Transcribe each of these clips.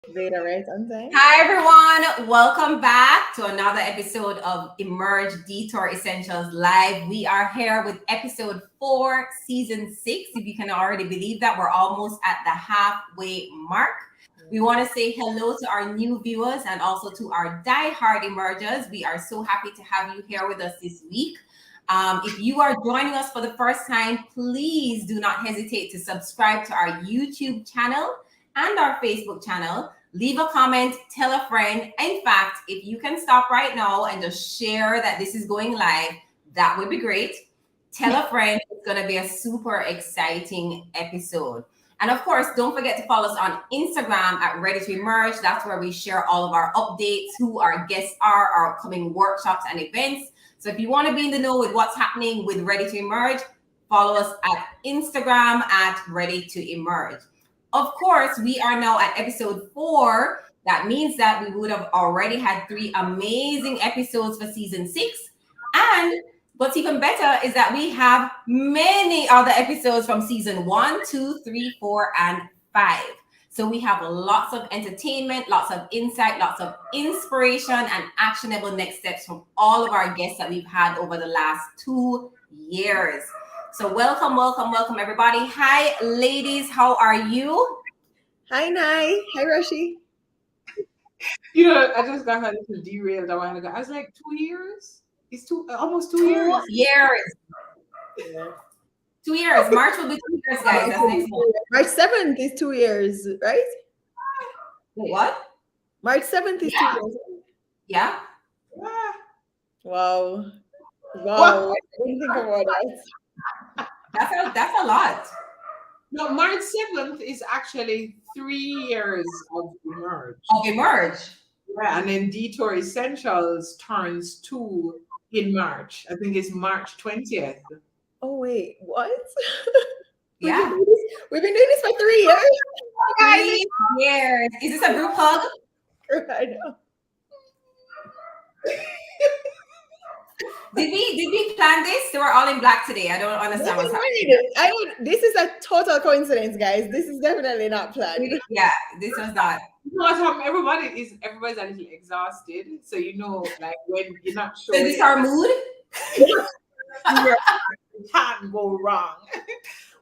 Data right on time. Hi, everyone. Welcome back to another episode of Emerge Detour Essentials Live. We are here with episode 4, season 6. If you can already believe that, we're almost at the halfway mark. We want to say hello to our new viewers and also to our die-hard emergers. We are so happy to have you here with us this week. If you are joining us for the first time, please do not hesitate to subscribe to our YouTube channel and our Facebook channel. Leave a comment, tell a friend. In fact, if you can stop right now and just share that this is going live, that would be great. Tell a friend. It's going to be a super exciting episode. And of course, don't forget to follow us on Instagram at Ready to Emerge. That's where we share all of our updates, who our guests are, our upcoming workshops and events. So if you want to be in the know with what's happening with Ready to Emerge, follow us at Instagram at Ready to Emerge. Of course, we are now at episode 4. That means that we would have already had 3 amazing episodes for season 6. And what's even better is that we have many other episodes from season 1, 2, 3, 4, and 5. So we have lots of entertainment, lots of insight, lots of inspiration, and actionable next steps from all of our guests that we've had over the last 2 years. So welcome, everybody. Hi, ladies. How are you? Hi, Nai. Hi, Rashi. You know, I just got a little derailed a while ago. I was like, 2 years? It's almost 2 years. 2 years. Yeah. 2 years. March will be 2 years, guys. That's next month. March 7th is 2 years, right? What? March 7th is 2 years. Yeah. Wow. I didn't think about that. That's a lot. No, March 7th is actually 3 years of Emerge. Yeah, and then Detour Essentials turns 2 in March. I think it's March 20th. Oh, wait. What? Yeah. We've been doing this for 3 years. 3 years. Is this a group hug? I know. Did we plan this? They were all in black today. I don't understand what's happening. This is a total coincidence, guys. This is definitely not planned. Yeah, this was not. You know what happened? Everybody's a little exhausted. So you know, like when you're not sure. Is this our mood? It can't go wrong.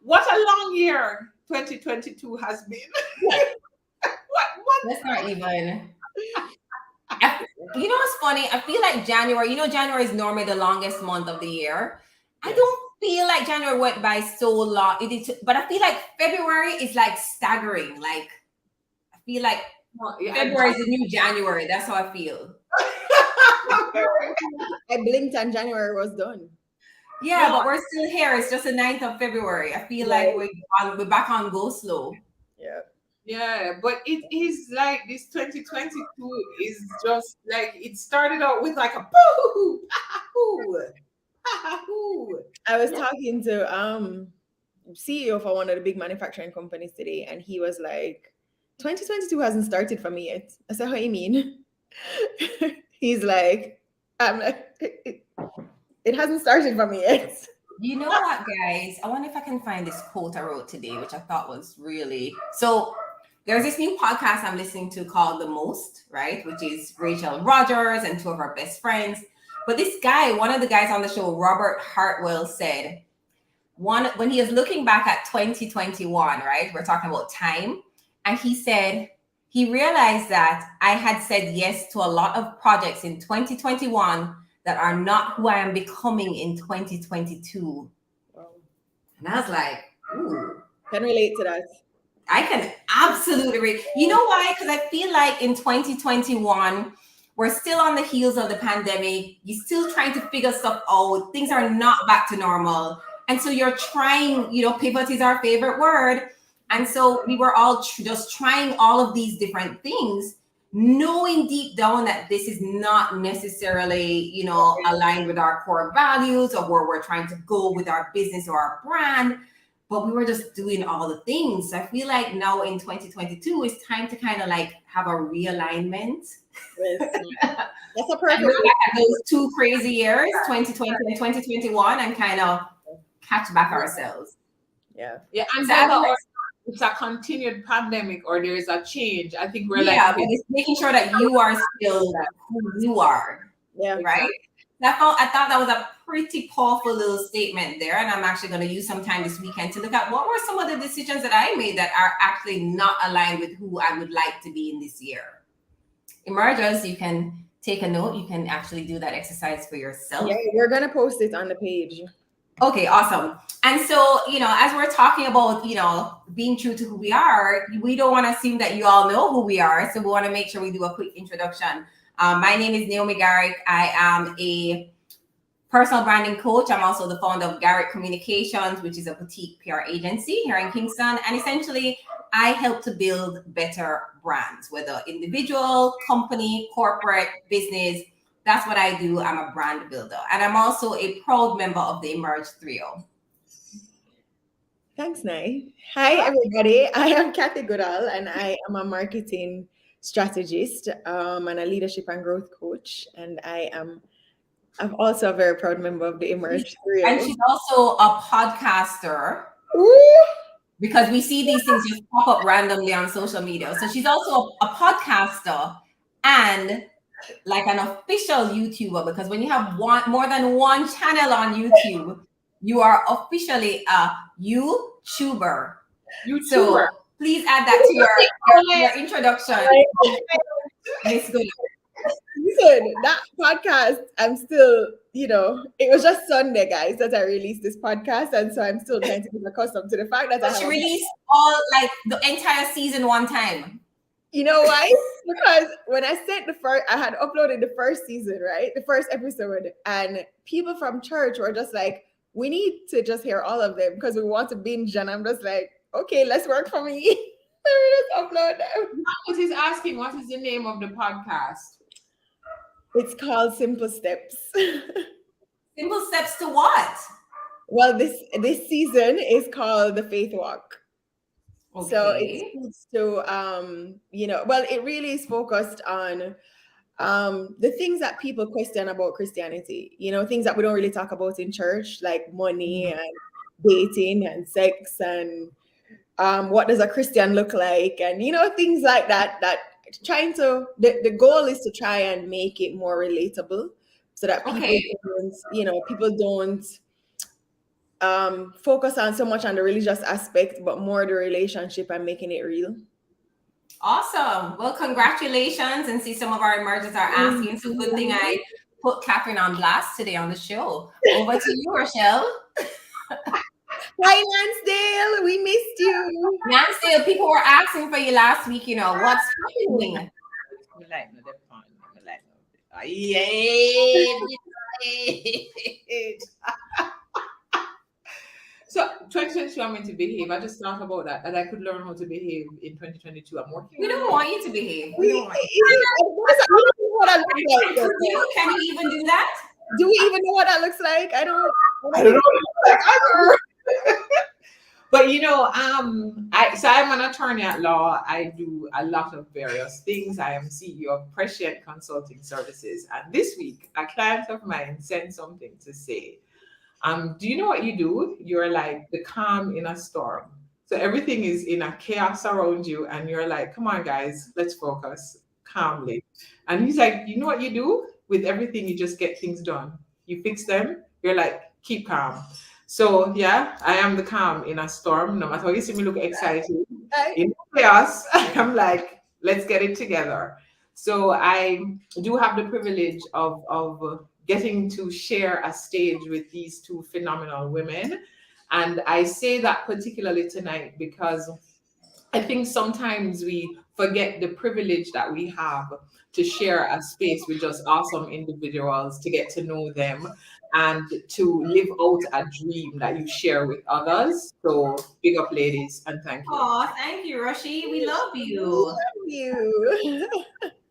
What a long year 2022 has been. What? That's not even. You know what's funny? I feel like January, January is normally the longest month of the year. I don't feel like January went by so long. But I feel like February is like staggering. Like, I feel like February is the new January. That's how I feel. I blinked and January was done. Yeah, but we're still here. It's just the 9th of February. I feel like we're back on go slow. Yeah. Yeah, but it is like this 2022 is just like it started out with like a boo. I was talking to CEO for one of the big manufacturing companies today, and he was like, 2022 hasn't started for me yet. I said, what do you mean? He's like, I'm like, it hasn't started for me yet. You know what, guys? I wonder if I can find this quote I wrote today, which I thought was really so. There's this new podcast I'm listening to called The Most, right? Which is Rochelle Rogers and 2 of her best friends. But this guy, one of the guys on the show, Robert Hartwell, said when he was looking back at 2021, right? We're talking about time. And he said he realized that I had said yes to a lot of projects in 2021 that are not who I am becoming in 2022. Wow. And I was like, ooh. Can relate to that. I can absolutely read. You know why? Because I feel like in 2021, we're still on the heels of the pandemic. You're still trying to figure stuff out. Things are not back to normal. And so you're trying, pivot is our favorite word. And so we were all just trying all of these different things, knowing deep down that this is not necessarily, aligned with our core values or where we're trying to go with our business or our brand. But we were just doing all the things. So I feel like now in 2022, it's time to kind of like have a realignment. That's a perfect. Look at those 2 crazy years, 2020 and 2021, and kind of catch back ourselves. Yeah. And it's a continued pandemic or there is a change. I think we're but it's making sure that you are still who you are. Yeah. Right. Exactly. I thought that was a pretty powerful little statement there. And I'm actually going to use some time this weekend to look at what were some of the decisions that I made that are actually not aligned with who I would like to be in this year. Emergers, you can take a note. You can actually do that exercise for yourself. Yeah, we're going to post it on the page. Okay, awesome. And so, as we're talking about, being true to who we are, we don't want to assume that you all know who we are. So we want to make sure we do a quick introduction. My name is Naomi Garrick. I am a personal branding coach. I'm also the founder of Garrick Communications, which is a boutique PR agency here in Kingston. And essentially, I help to build better brands, whether individual, company, corporate, business. That's what I do. I'm a brand builder. And I'm also a proud member of the Emerge Trio. Thanks, Nai. Hi, everybody. I am Kathy Gural, and I am a marketing strategist and a leadership and growth coach. And I'm also a very proud member of the Emerge Trio. And she's also a podcaster. Ooh. Because we see these things just pop up randomly on social media. So she's also a podcaster and like an official YouTuber, because when you have more than one channel on YouTube, you are officially a YouTuber. So please add that to your introduction. Miss Good. Listen, that podcast, I'm still, it was just Sunday, guys, that I released this podcast. And so I'm still trying to get accustomed to the fact that she released all, like, the entire season one time. You know why? Because when I sent I had uploaded the first season, right? The first episode, and people from church were just like, we need to just hear all of them because we want to binge. And I'm just like, okay, let's work for me. Let me just upload them. What he's asking, what is the name of the podcast? It's called Simple Steps. Simple Steps to what? Well, this season is called The Faith Walk. Okay. So it speaks to well, it really is focused on the things that people question about Christianity, things that we don't really talk about in church, like money and dating and sex and what does a Christian look like, and things like that trying to the goal is to try and make it more relatable so that people don't focus on so much on the religious aspect, but more the relationship and making it real. Awesome. Well, congratulations. And see, some of our emergers are asking. So good thing I put Catherine on blast today on the show. Over to you, Rochelle. Hi, Lansdale. We missed you. Lansdale, people were asking for you last week, what's happening? So 2022, I'm meant to behave. I just thought about that I could learn how to behave in 2022. I'm working. We don't want you to behave. We don't want you. Can you even do that? Do we even know what that looks like? I don't know what But so I'm an attorney at law. I do a lot of various things. I am CEO of Prescient Consulting Services. And this week, a client of mine sent something to say, do you know what you do? You're like the calm in a storm. So everything is in a chaos around you. And you're like, come on, guys, let's focus calmly. And he's like, you know what you do? With everything, you just get things done. You fix them. You're like, keep calm. So yeah, I am the calm in a storm. No matter how you see me look excited, in chaos, I'm like, let's get it together. So I do have the privilege of getting to share a stage with these two phenomenal women. And I say that particularly tonight because I think sometimes we forget the privilege that we have to share a space with just awesome individuals, to get to know them, and to live out a dream that you share with others. So big up, ladies, and thank you. Oh, thank you, Roshi. We love you. Love you.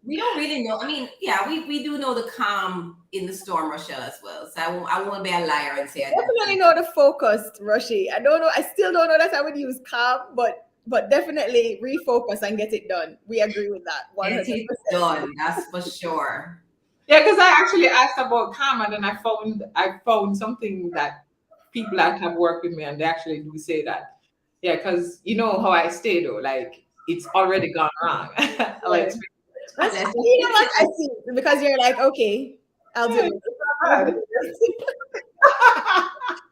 We don't really know. I mean, yeah, we do know the calm in the storm, Rochelle, as well. So I won't be a liar and say I definitely know the focused, Roshi. I don't know. I still don't know that I would use calm, but definitely refocus and get it done. We agree with that. 100%. Get it done. That's for sure. Yeah, because I actually asked about calm, and then I found something that people that have worked with me, and they actually do say that Yeah, because you know how I stay though, like it's already gone wrong. Like, That's, you know what I see, because you're like, okay, I'll do it.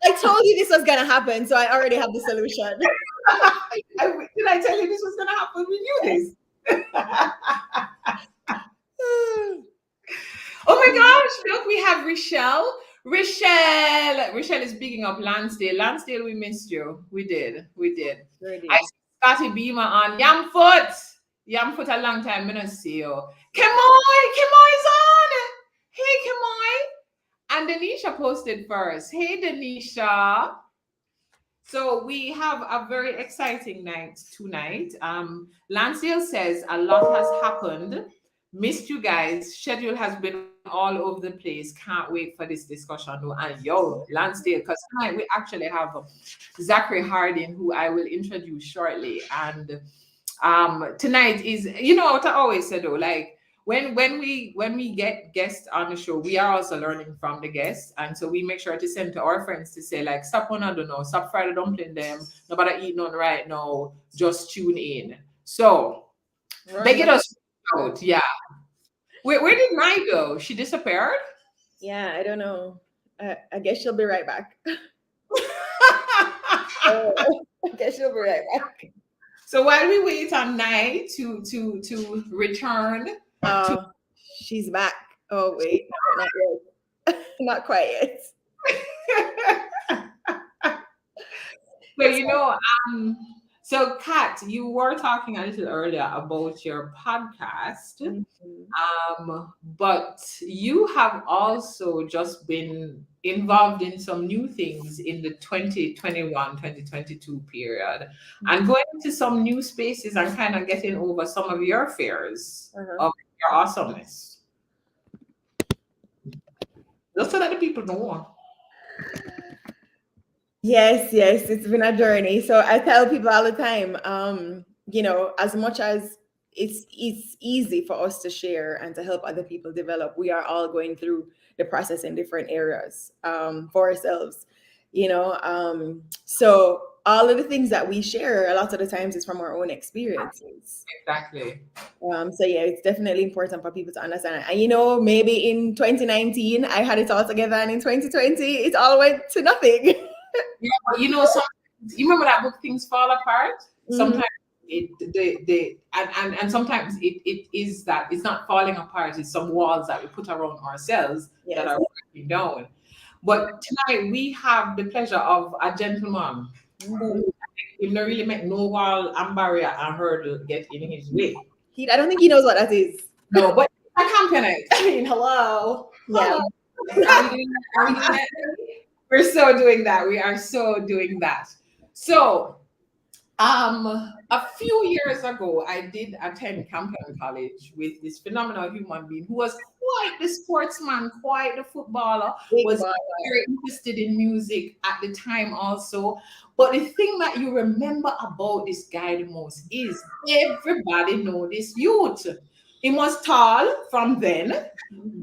I told you this was gonna happen, so I already have the solution. Did I tell you this was gonna happen? We knew this. Oh my gosh, look, we have Rochelle. Rochelle is bigging up Lansdale. Lansdale, we missed you. We did. I see Scotty Beamer on Yamfoot. Yamfoot, a long time, I don't see you. Kemoy's on. Hey, Kemoy. And Denisha posted first. Hey, Denisha. So we have a very exciting night tonight. Lansdale says a lot has happened. Missed you guys. Schedule has been all over the place. Can't wait for this discussion. And yo, Lansdale, because tonight we actually have Zachary Harding, who I will introduce shortly. And tonight is, you know what I always say though, like when we get guests on the show, we are also learning from the guests, and so we make sure to send to our friends to say like, stop on, I don't know, stop Friday dumpling them, nobody eat none right now, just tune in. So they get us out. Yeah. Where did Mai go? She disappeared? Yeah, I don't know. I guess she'll be right back. I guess she'll be right back. So while we wait on Nai to return, she's back. Oh wait, not yet. Not quite yet. So you know, so Kat, you were talking a little earlier about your podcast, but you have also just been involved in some new things in the 2021-2022 period, and going into some new spaces and kind of getting over some of your fears of your awesomeness. Just so that the people know. Yes, it's been a journey. So I tell people all the time, you know, as much as it's easy for us to share and to help other people develop, we are all going through the process in different areas for ourselves, you know. So all of the things that we share, a lot of the times, is from our own experiences. Exactly. So yeah, it's definitely important for people to understand. And you know, maybe in 2019 I had it all together, and in 2020 it all went to nothing. Yeah, but you know, sometimes, you remember that book Things Fall Apart? Sometimes and sometimes it is that it's not falling apart, it's some walls that we put around ourselves that are breaking down. But tonight we have the pleasure of a gentleman who will not really make no wall and barrier and hurdle get in his way. I don't think he knows what that is. No, but I can't. I mean, hello. Yeah. Are we doing that? We're so doing that. We are so doing that. So, a few years ago, I did attend Campion College with this phenomenal human being who was quite the sportsman, quite the footballer, was very interested in music at the time also. But the thing that you remember about this guy the most is everybody know this youth. He was tall from then,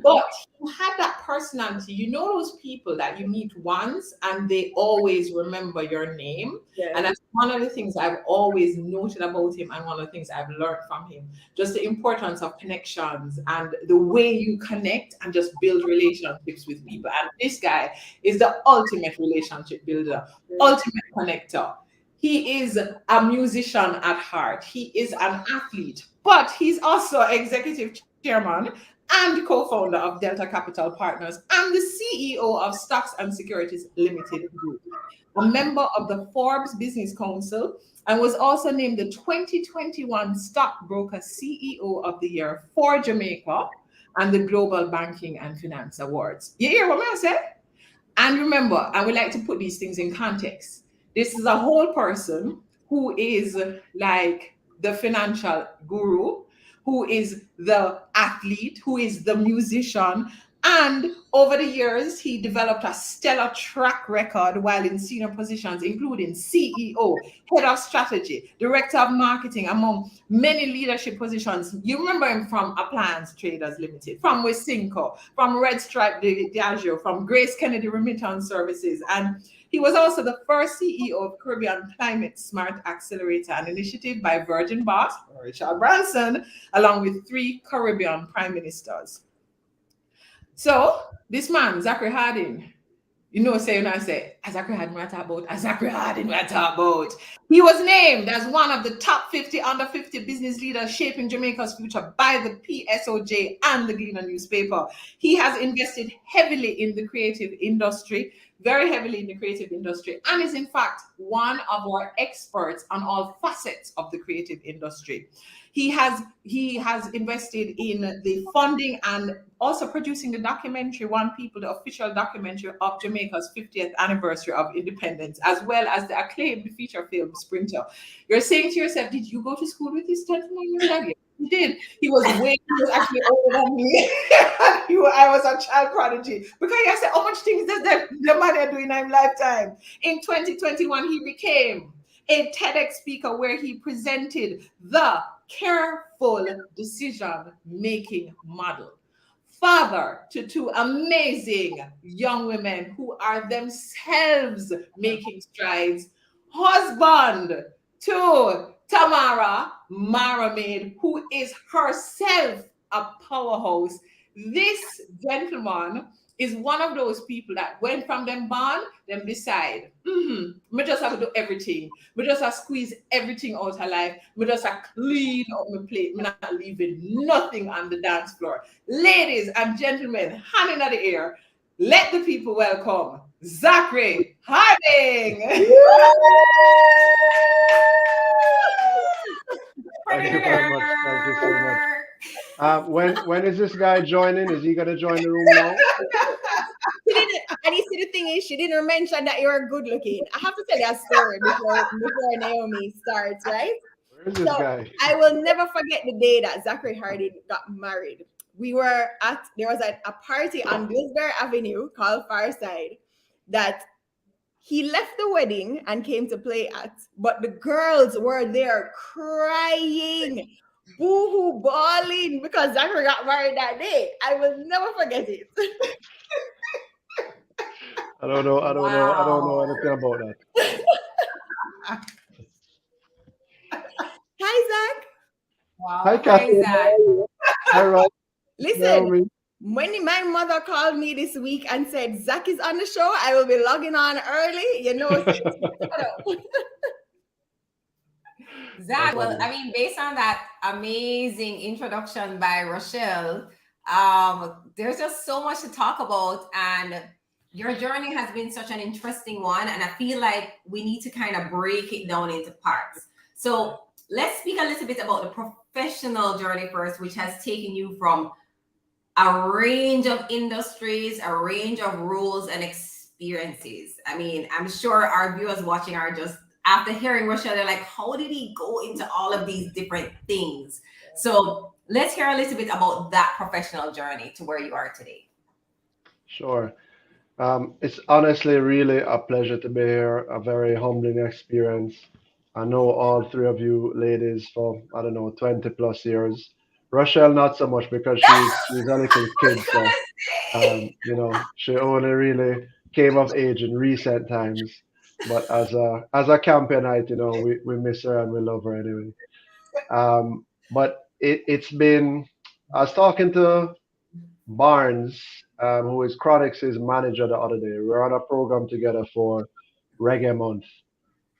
but he had that personality. You know those people that you meet once and they always remember your name? Yes. And that's one of the things I've always noted about him, and one of the things I've learned from him. Just the importance of connections and the way you connect and just build relationships with people. And this guy is the ultimate relationship builder, ultimate connector. He is a musician at heart. He is an athlete, but he's also executive chairman and co-founder of Delta Capital Partners and the CEO of Stocks and Securities Ltd Group, a member of the Forbes Business Council, and was also named the 2021 Stockbroker CEO of the Year for Jamaica and the Global Banking and Finance Awards. You hear what I say? And remember, I would like to put these things in context. This is a whole person who is like the financial guru, who is the athlete, who is the musician, And over the years, he developed a stellar track record while in senior positions, including CEO, head of strategy, director of marketing, among many leadership positions. You remember him from Appliance Traders Limited, from Wisynco, from Red Stripe Diageo, from Grace Kennedy Remittance Services. And he was also the first CEO of Caribbean Climate Smart Accelerator, an initiative by Virgin boss Richard Branson, along with 3 Caribbean prime ministers. So this man, Zachary Harding, say, Zachary Harding, what about? Zachary Harding, what about? He was named as one of the top 50 under 50 business leaders shaping Jamaica's future by the PSOJ and the Gleaner newspaper. He has invested heavily in the creative industry, very heavily in the creative industry, and is in fact one of our experts on all facets of the creative industry. He has invested in the funding and also producing the documentary One People, the official documentary of Jamaica's 50th anniversary of independence, as well as the acclaimed feature film Sprinter. You're saying to yourself, did you go to school with this gentleman? He did. He was actually older than me. I was a child prodigy. Because I said, how much things does the man do in his lifetime? In 2021, he became a TEDx speaker where he presented the careful decision-making model. Father to 2 amazing young women who are themselves making strides. Husband to Tamara Maramaid, who is herself a powerhouse. This gentleman is one of those people that when from them born, them decide, me just have to do everything. Me just have to squeeze everything out of life. Me just have to clean up my plate. Me not leaving nothing on the dance floor. Ladies and gentlemen, hand in the air, let the people welcome Zachary Harding. Thank you very much. Thank you so much. When is this guy joining? Is he going to join the room now? And you see, the thing is, she didn't mention that you're good looking. I have to tell you a story before Naomi starts, right? Where is this guy? I will never forget the day that Zachary Harding got married. There was a party on Gilsbury Avenue called Fireside that he left the wedding and came to play at, but the girls were there crying, boo-hoo, bawling because Zachary got married that day. I will never forget it. I don't know anything about that. Hi, Zach. Wow. Hi, Kathy. Hi, Zach. Hi, Rob. Listen, when my mother called me this week and said, Zach is on the show, I will be logging on early, Zach, well, I mean, based on that amazing introduction by Rochelle, there's just so much to talk about, and your journey has been such an interesting one, and I feel like we need to kind of break it down into parts. So let's speak a little bit about the professional journey first, which has taken you from a range of industries, a range of roles and experiences. I mean, I'm sure our viewers watching are just, after hearing Rochelle, they're like, how did he go into all of these different things? So let's hear a little bit about that professional journey to where you are today. Sure. It's honestly really a pleasure to be here, a very humbling experience. I know all 3 of you ladies for, 20 plus years. Rochelle, not so much because she's a little kid. So, she only really came of age in recent times. But as a campionite, we miss her and we love her anyway. But it's been, I was talking to Barnes, who is Chronix's manager the other day. We're on a program together for Reggae Month.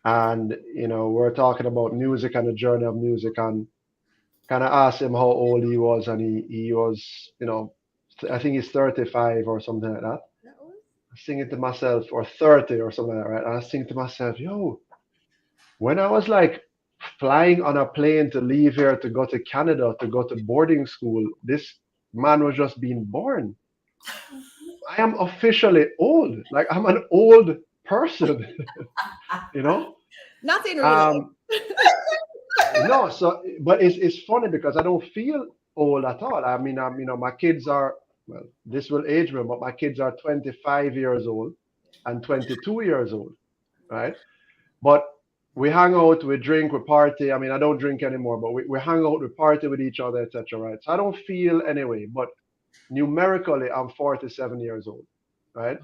And, we're talking about music and the journey of music, and kind of asked him how old he was. And he was, I think he's 35 or something like that. I was thinking to myself, or 30 or something like that, right? I was thinking to myself, when I was like flying on a plane to leave here to go to Canada, to go to boarding school, this man was just being born. I am officially old. Like, I'm an old person, Nothing really. No, so but it's funny because I don't feel old at all. I mean, my kids are well, this will age me, but my kids are 25 years old and 22 years old, right? But we hang out, we drink, we party. I mean, I don't drink anymore, but we hang out, we party with each other, etc. Right? So I don't feel anyway, but numerically, I'm 47 years old, right?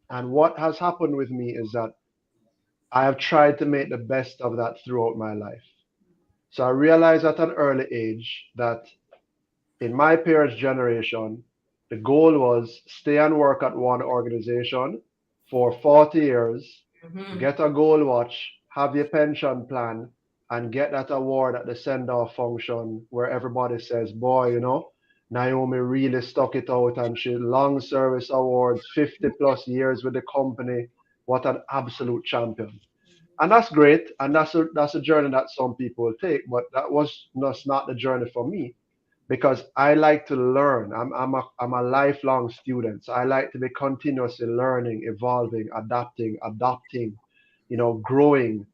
And what has happened with me is that I have tried to make the best of that throughout my life. So I realized at an early age that in my parents' generation, the goal was stay and work at one organization for 40 years, get a gold watch, have your pension plan, and get that award at the send-off function where everybody says, boy, you know, Naomi really stuck it out and she long service awards, 50 plus years with the company. What an absolute champion. And that's great. And that's a journey that some people take, but that's not the journey for me because I like to learn. I'm a lifelong student. So I like to be continuously learning, evolving, adapting, growing,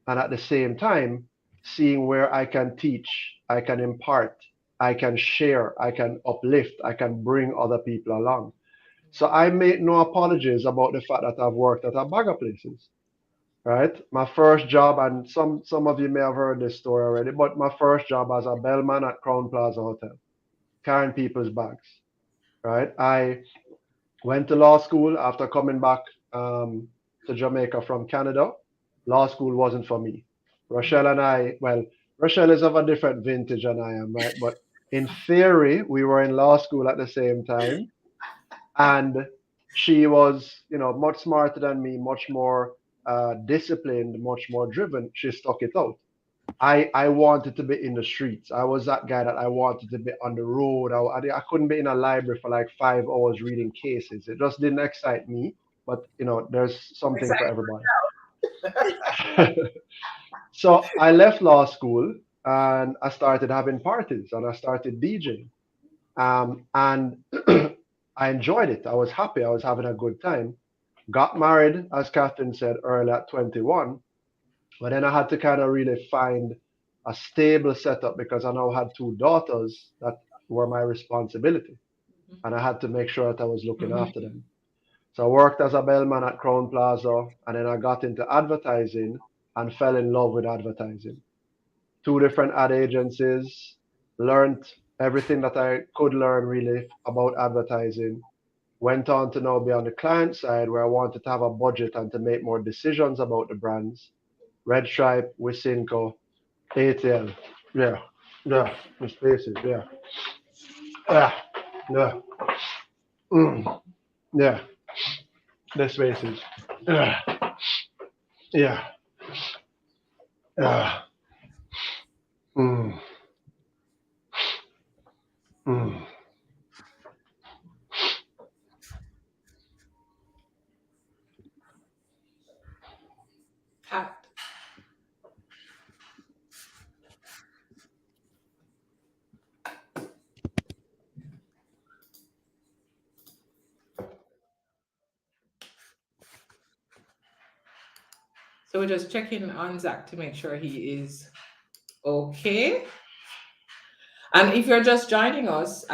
and at the same time, seeing where I can teach, I can impart, I can share, I can uplift, I can bring other people along. So I make no apologies about the fact that I've worked at a bag of places. Right, my first job, and some of you may have heard this story already, but my first job as a bellman at Crown Plaza Hotel, carrying people's bags. Right, I went to law school after coming back to Jamaica from Canada. Law school wasn't for me. Rochelle and I, well, Rochelle is of a different vintage than I am, right? But in theory, we were in law school at the same time, and she was, much smarter than me, much more disciplined, much more driven. She stuck it out. I wanted to be in the streets. I was that guy that I wanted to be on the road. I couldn't be in a library for like 5 hours reading cases. It just didn't excite me. But there's something for everybody. So I left law school and I started having parties and I started DJing. And I enjoyed it. I was happy. I was having a good time. Got married, as Catherine said earlier, at 21. But then I had to kind of really find a stable setup because I now had two daughters that were my responsibility. And I had to make sure that I was looking after them. So I worked as a bellman at Crown Plaza, and then I got into advertising and fell in love with advertising. Two different ad agencies, learned everything that I could learn really about advertising. Went on to now be on the client side where I wanted to have a budget and to make more decisions about the brands. Red Stripe, Wisynco, ATL. Yeah, the spaces, yeah. Yeah, yeah. Yeah, the spaces. Yeah, yeah. Yeah. Mm. Mm. So we're just checking on Zach to make sure he is okay. And if you're just joining us,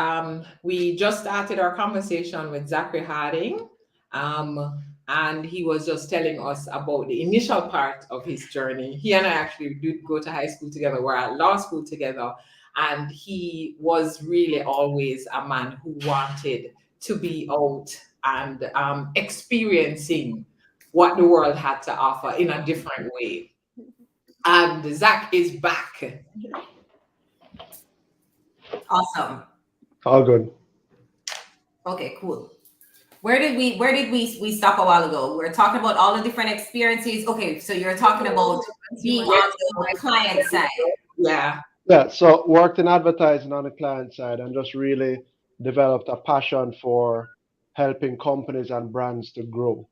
we just started our conversation with Zachary Harding. And he was just telling us about the initial part of his journey. He and I actually did go to high school together. We're at law school together. And he was really always a man who wanted to be out and experiencing what the world had to offer in a different way. And Zach is back. Awesome. All good. Okay, cool. Where did we stop a while ago? We're talking about all the different experiences. Okay, so you're talking about being on the client side. Yeah. Yeah, so worked in advertising on the client side and just really developed a passion for helping companies and brands to grow.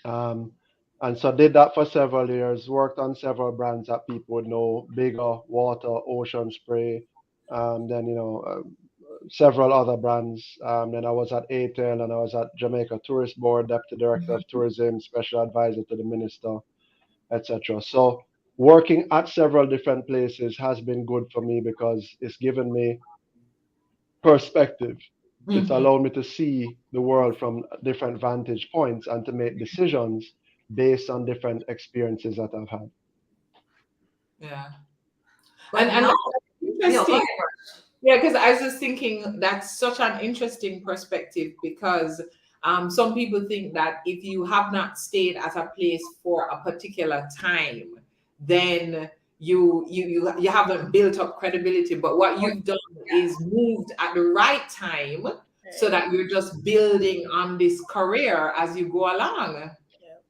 And so did that for several years, worked on several brands that people would know, Bigger, Water, Ocean Spray, then, several other brands. Then I was at ATL and I was at Jamaica Tourist Board, Deputy Director of Tourism, Special Advisor to the Minister, etc. So working at several different places has been good for me because it's given me perspective. It's allowed me to see the world from different vantage points and to make decisions based on different experiences that I've had. Yeah. But And now, interesting. Yeah, because I was just thinking that's such an interesting perspective, because some people think that if you have not stayed at a place for a particular time, then you haven't built up credibility. But what you've done is moved at the right time, so that you're just building on this career as you go along.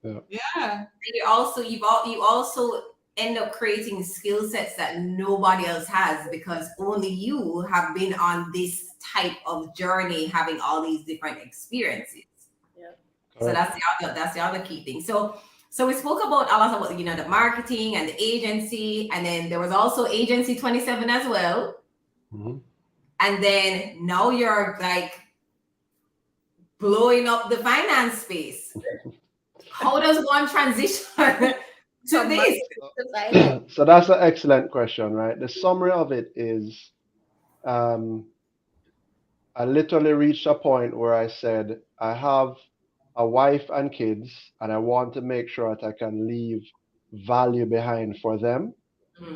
Yeah. And you also end up creating skill sets that nobody else has, because only you have been on this type of journey, having all these different experiences. So that's the other key thing. So we spoke about a lot about, the marketing and the agency, and then there was also Agency 27 as well. And then now you're like blowing up the finance space. How does one transition to this? So that's an excellent question, right? The summary of it is, I literally reached a point where I said, I have a wife and kids, and I want to make sure that I can leave value behind for them.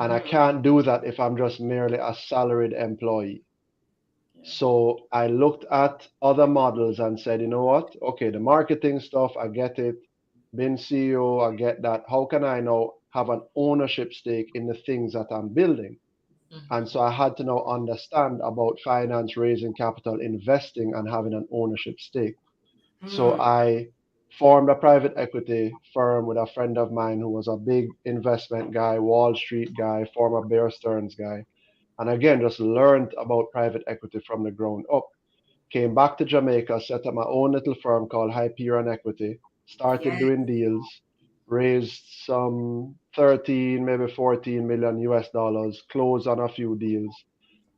And I can't do that if I'm just merely a salaried employee. So I looked at other models and said, you know what? Okay, the marketing stuff, I get it. Being CEO, I get that. How can I now have an ownership stake in the things that I'm building? And so I had to now understand about finance, raising capital, investing, and having an ownership stake. So I formed a private equity firm with a friend of mine who was a big investment guy, Wall Street guy, former Bear Stearns guy. And again, just learned about private equity from the ground up. Came back to Jamaica, set up my own little firm called Hyperion Equity, started doing deals, raised some 13, maybe 14 million US dollars, closed on a few deals,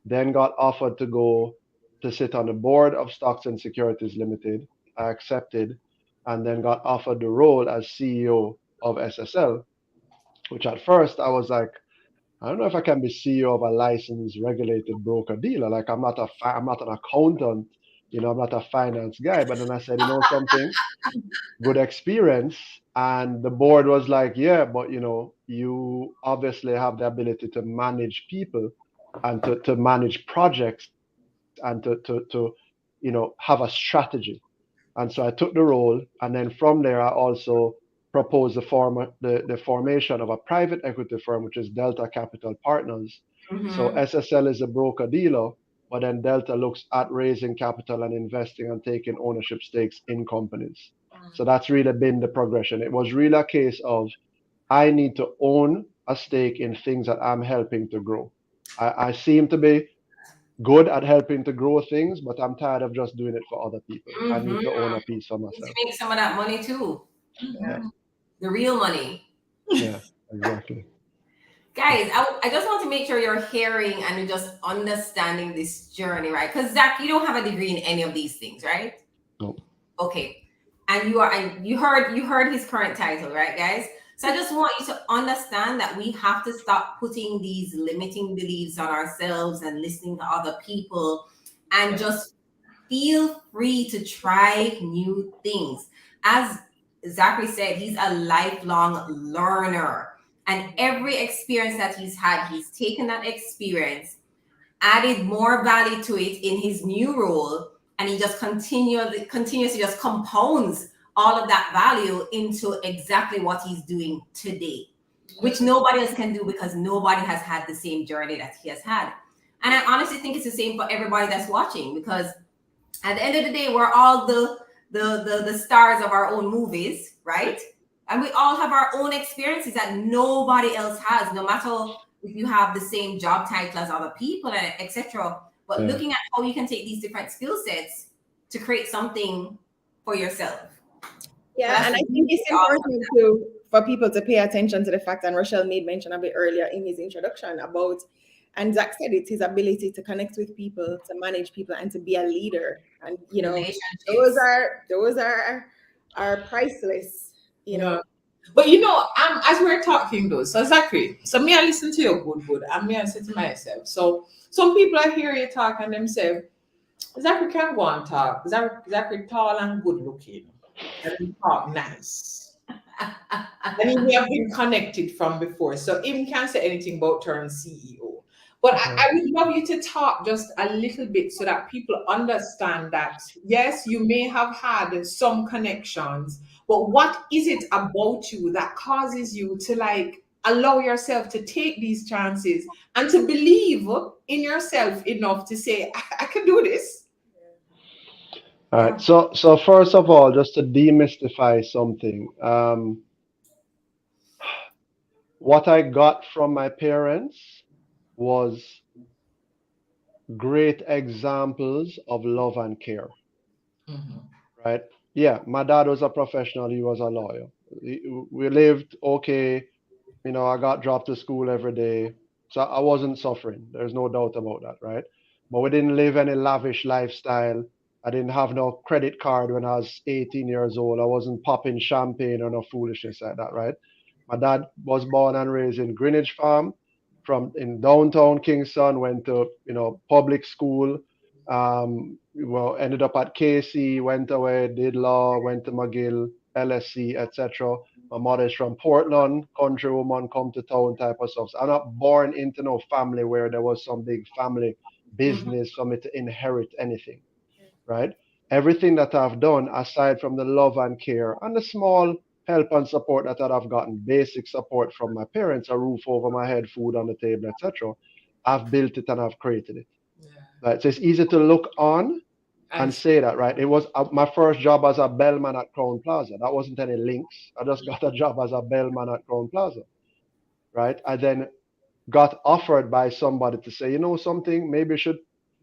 then got offered to go to sit on the board of Stocks and Securities Ltd. I accepted, and then got offered the role as CEO of SSL, which at first I was like, I don't know if I can be CEO of a licensed regulated broker dealer. Like I'm not an accountant, I'm not a finance guy. But then I said, something, good experience. And the board was like, yeah, but you obviously have the ability to manage people and to manage projects and to have a strategy. And so I took the role, and then from there I also proposed the formation of a private equity firm, which is Delta Capital Partners. So SSL is a broker dealer, but then Delta looks at raising capital and investing and taking ownership stakes in companies. So that's really been the progression. It was really a case of I need to own a stake in things that I'm helping to grow. I seem to be good at helping to grow things, but I'm tired of just doing it for other people. I need to own a piece for myself. To make some of that money too. Yeah. The real money. Yeah, exactly. Guys, I just want to make sure you're hearing and you're just understanding this journey, right? Because Zach, you don't have a degree in any of these things, right? No. Okay. And you heard his current title, right, guys? So I just want you to understand that we have to stop putting these limiting beliefs on ourselves and listening to other people, and just feel free to try new things. As Zachary said, he's a lifelong learner, and every experience that he's had, he's taken that experience, added more value to it in his new role, and he just continuously just compounds all of that value into exactly what he's doing today, which nobody else can do, because nobody has had the same journey that he has had. And I honestly think it's the same for everybody that's watching, because at the end of the day, we're all the stars of our own movies, right? And we all have our own experiences that nobody else has, no matter if you have the same job title as other people, and etc. But looking at how you can take these different skill sets to create something for yourself. Yeah, and I think it's important for people to pay attention to the fact, and Rochelle made mention a bit earlier in his introduction about, and Zach said it, his ability to connect with people, to manage people, and to be a leader. And those are priceless. But as we're talking though, so Zachary, so me I listen to you good, and me I say to myself, so some people I hear you talk and them say, Zachary can go and talk. Zachary tall and good looking. And he talk nice. And we have been connected from before. So him can't say anything about turn CEO. But I would love you to talk just a little bit so that people understand that, yes, you may have had some connections, but what is it about you that causes you to like allow yourself to take these chances and to believe in yourself enough to say, I can do this? All right. So first of all, just to demystify something, what I got from my parents was great examples of love and care. Right? Yeah, my dad was a professional. He was a lawyer. We lived okay. You know, I got dropped to school every day. So I wasn't suffering. There's no doubt about that, right? But we didn't live any lavish lifestyle. I didn't have no credit card when I was 18 years old. I wasn't popping champagne or no foolishness like that, right? My dad was born and raised in Greenwich Farm from in downtown Kingston, went to, public school, ended up at KC, went away, did law, went to McGill, LSC, etc. My mother's from Portland, country woman, come to town type of stuff. So I'm not born into no family where there was some big family business for me to inherit anything, right? Everything that I've done, aside from the love and care and the small help and support that I've gotten, basic support from my parents, a roof over my head, food on the table, etc., I've built it and I've created it. Right? So it's easy to look on and say that, right? It was my first job as a bellman at Crown Plaza. That wasn't any links. I just got a job as a bellman at Crown Plaza, right? I then got offered by somebody to say, you know something, maybe you should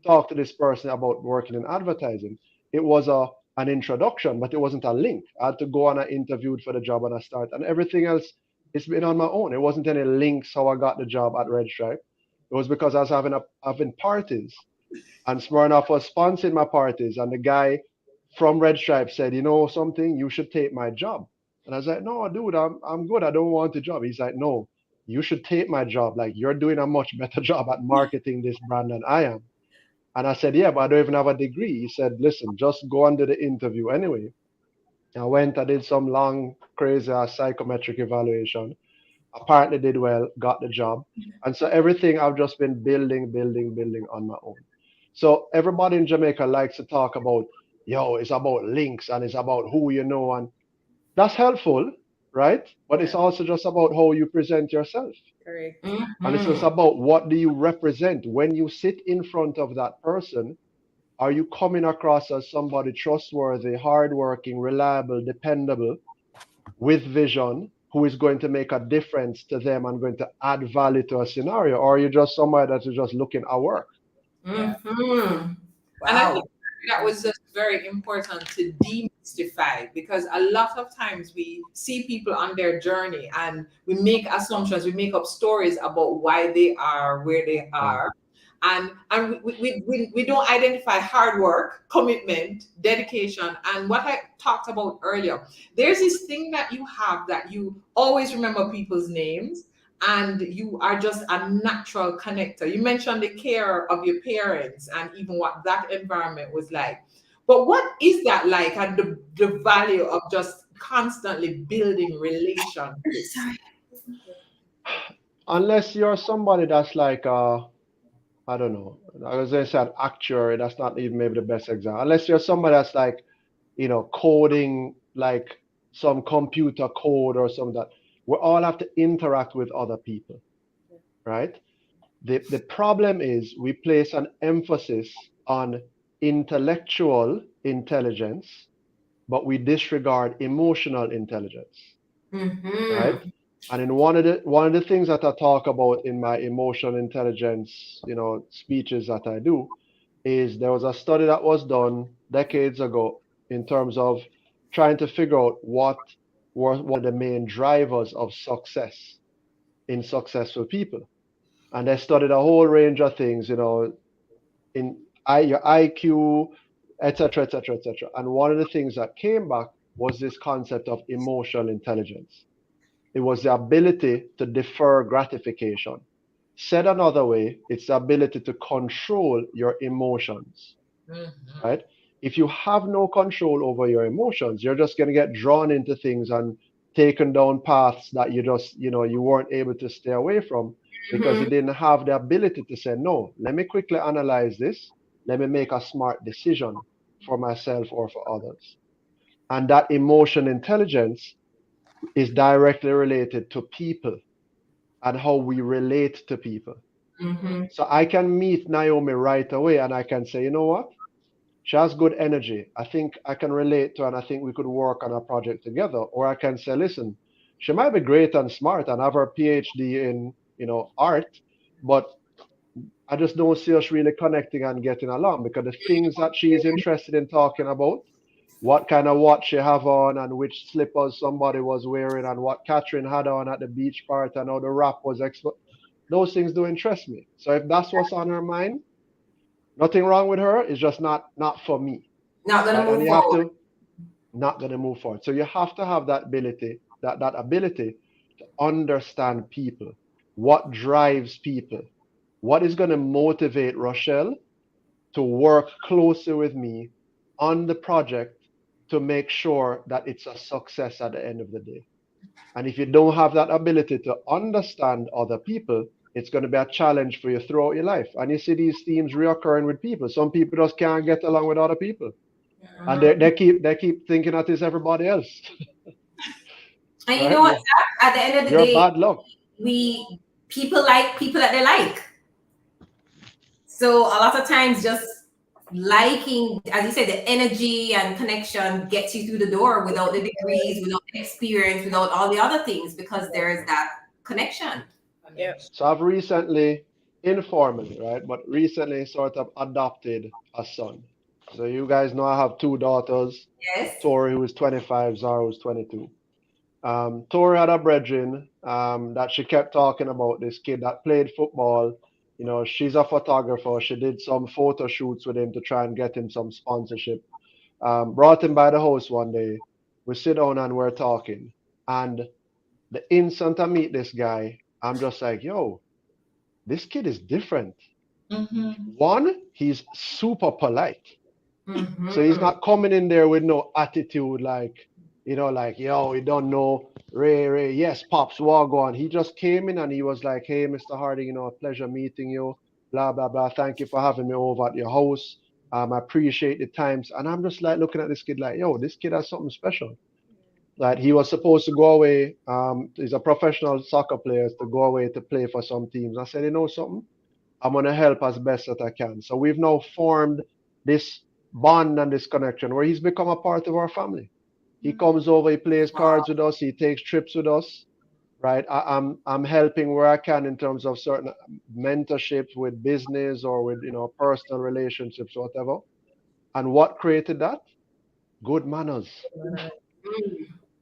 talk to this person about working in advertising. It was an introduction, but it wasn't a link. I had to go and I interviewed for the job and I started, and everything else, it's been on my own. It wasn't any links how I got the job at Red Stripe. It was because I was having parties, and Smirnoff was sponsoring my parties, and the guy from Red Stripe said, you know something, you should take my job. And I was like, no, dude, I'm good. I don't want the job. He's like, no, you should take my job. Like, you're doing a much better job at marketing this brand than I am. And I said, yeah, but I don't even have a degree. He said, listen, just go and do the interview anyway. I went, I did some long, crazy psychometric evaluation. Apparently did well, got the job. And so everything I've just been building on my own. So everybody in Jamaica likes to talk about, yo, it's about links and it's about who you know. And that's helpful, right? But it's also just about how you present yourself. Correct. And it's just about what do you represent. When you sit in front of that person, are you coming across as somebody trustworthy, hardworking, reliable, dependable, with vision, who is going to make a difference to them and going to add value to a scenario? Or are you just somebody that is just looking at work? Wow. And I think that was just very important to demystify, because a lot of times we see people on their journey and we make assumptions, we make up stories about why they are where they are. And we don't identify hard work, commitment, dedication, and what I talked about earlier. There's this thing that you have that you always remember people's names, and you are just a natural connector. You mentioned the care of your parents and even what that environment was like. But what is that like, and the value of just constantly building relationships? Unless you're somebody that's like, I don't know, I was going to say an actuary, that's not even maybe the best example. Unless you're somebody that's like, coding like some computer code or something, that we all have to interact with other people, right? The problem is we place an emphasis on intellectual intelligence, but we disregard emotional intelligence, right? And in one of the things that I talk about in my emotional intelligence, speeches that I do, is there was a study that was done decades ago in terms of trying to figure out what were one of the main drivers of success in successful people. And they studied a whole range of things, in your IQ, etc., etc., etc. And one of the things that came back was this concept of emotional intelligence. It was the ability to defer gratification. Said another way, it's the ability to control your emotions. right? If you have no control over your emotions, you're just going to get drawn into things and taken down paths that you just, you weren't able to stay away from because you didn't have the ability to say, no, let me quickly analyze this. Let me make a smart decision for myself or for others. And that emotion intelligence is directly related to people and how we relate to people. So I can meet Naomi right away and I can say, you know what? She has good energy. I think I can relate to her and I think we could work on a project together. Or I can say, listen, she might be great and smart and have her PhD in, art, but I just don't see us really connecting and getting along because the things that she is interested in talking about, what kind of watch she have on and which slippers somebody was wearing and what Catherine had on at the beach part and how the wrap was those things do interest me. So if that's what's on her mind, nothing wrong with her. It's just not for me. Not gonna right? move forward. Not gonna move forward. So you have to have that ability, that ability to understand people, what drives people, what is going to motivate Rochelle to work closely with me on the project to make sure that it's a success at the end of the day. And if you don't have that ability to understand other people, it's going to be a challenge for you throughout your life. And you see these themes reoccurring with people. Some people just can't get along with other people. And they keep thinking that it's everybody else. And you know what, Zach? At the end of the day, bad luck. People like people that they like. So a lot of times just liking, as you said, the energy and connection gets you through the door without the degrees, without the experience, without all the other things, because there's that connection. Yeah. So I've recently, informally, right, but recently sort of adopted a son. So you guys know I have two daughters. Yes. Tori, who is 25, Zara, who's 22. Tori had a brethren that she kept talking about, this kid that played football. She's a photographer. She did some photo shoots with him to try and get him some sponsorship. Brought him by the house one day. We sit down and we're talking. And the instant I meet this guy, I'm just like, yo, this kid is different. One, he's super polite. So he's not coming in there with no attitude like, yo, you don't know, Ray, yes, Pops, walk on. He just came in and he was like, hey, Mr. Harding, a pleasure meeting you, blah, blah, blah. Thank you for having me over at your house. I appreciate the times. And I'm just like looking at this kid like, yo, this kid has something special. Like he was supposed to go away. He's a professional soccer player to go away to play for some teams. I said, you know something? I'm going to help as best that I can. So we've now formed this bond and this connection where he's become a part of our family. He comes over, he plays cards with us, he takes trips with us, right? I'm helping where I can in terms of certain mentorships with business or with personal relationships or whatever. And what created that? Good manners.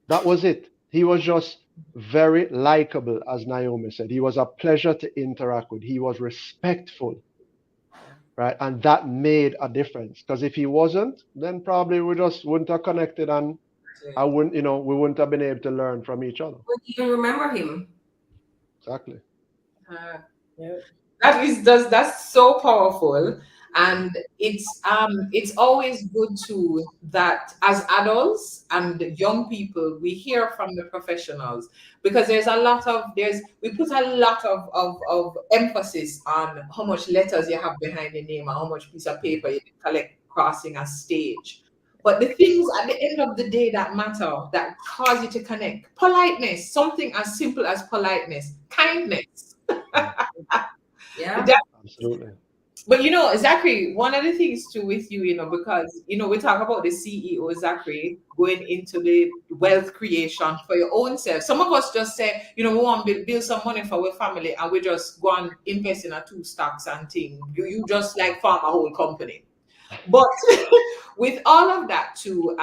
That was it. He was just very likable, as Naomi said. He was a pleasure to interact with. He was respectful. Right, and that made a difference. Because if he wasn't, then probably we just wouldn't have connected, and we wouldn't have been able to learn from each other. Wouldn't even remember him. Exactly. That's so powerful, and it's always good to that as adults and young people we hear from the professionals, because we put a lot of emphasis on how much letters you have behind the name and how much piece of paper you collect crossing a stage. But the things at the end of the day that matter, that cause you to connect, politeness, something as simple as politeness, kindness. Yeah, absolutely. But Zachary, one of the things too with you, because we talk about the CEO Zachary going into the wealth creation for your own self. Some of us just say, we want to build some money for our family, and we just go and invest in a 2 stocks and thing. You just like farm a whole company. But with all of that too,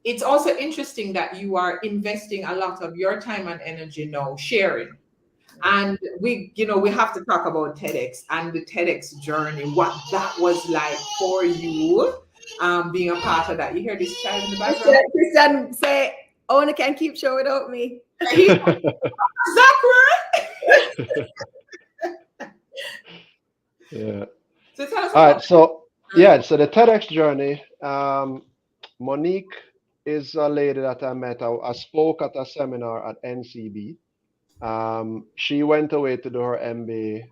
it's also interesting that you are investing a lot of your time and energy now sharing. And we have to talk about TEDx and the TEDx journey, what that was like for you, being a part of that. You hear this child in the background? Christian say, Ona can't keep show without me. Zachary! Yeah. So tell us All right, so Yeah, so the TEDx journey, Monique is a lady that I met. I spoke at a seminar at NCB. She went away to do her MBA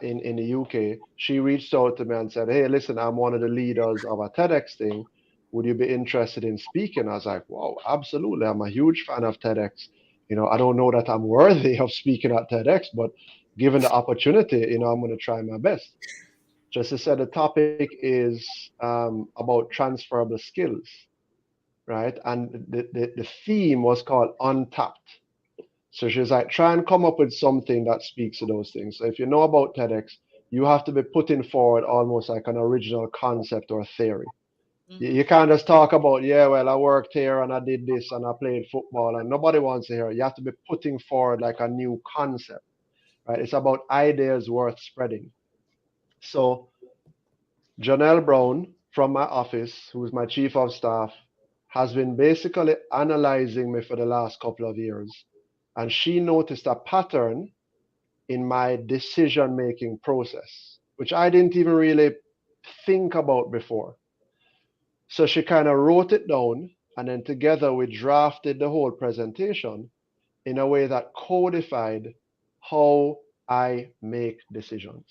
in the UK. She reached out to me and said, "Hey, listen, I'm one of the leaders of a TEDx thing. Would you be interested in speaking?" I was like, "Wow, absolutely. I'm a huge fan of TEDx. I don't know that I'm worthy of speaking at TEDx, but given the opportunity, I'm going to try my best." Just as I said, the topic is about transferable skills, right? And the theme was called Untapped. So she's like, try and come up with something that speaks to those things. So if you know about TEDx, you have to be putting forward almost like an original concept or theory. You can't just talk about, yeah, well, I worked here and I did this and I played football and nobody wants to hear it. You have to be putting forward like a new concept, right? It's about ideas worth spreading. So Janelle Brown from my office, who's my chief of staff, has been basically analyzing me for the last couple of years. And she noticed a pattern in my decision making process, which I didn't even really think about before. So she kind of wrote it down, and then together we drafted the whole presentation in a way that codified how I make decisions.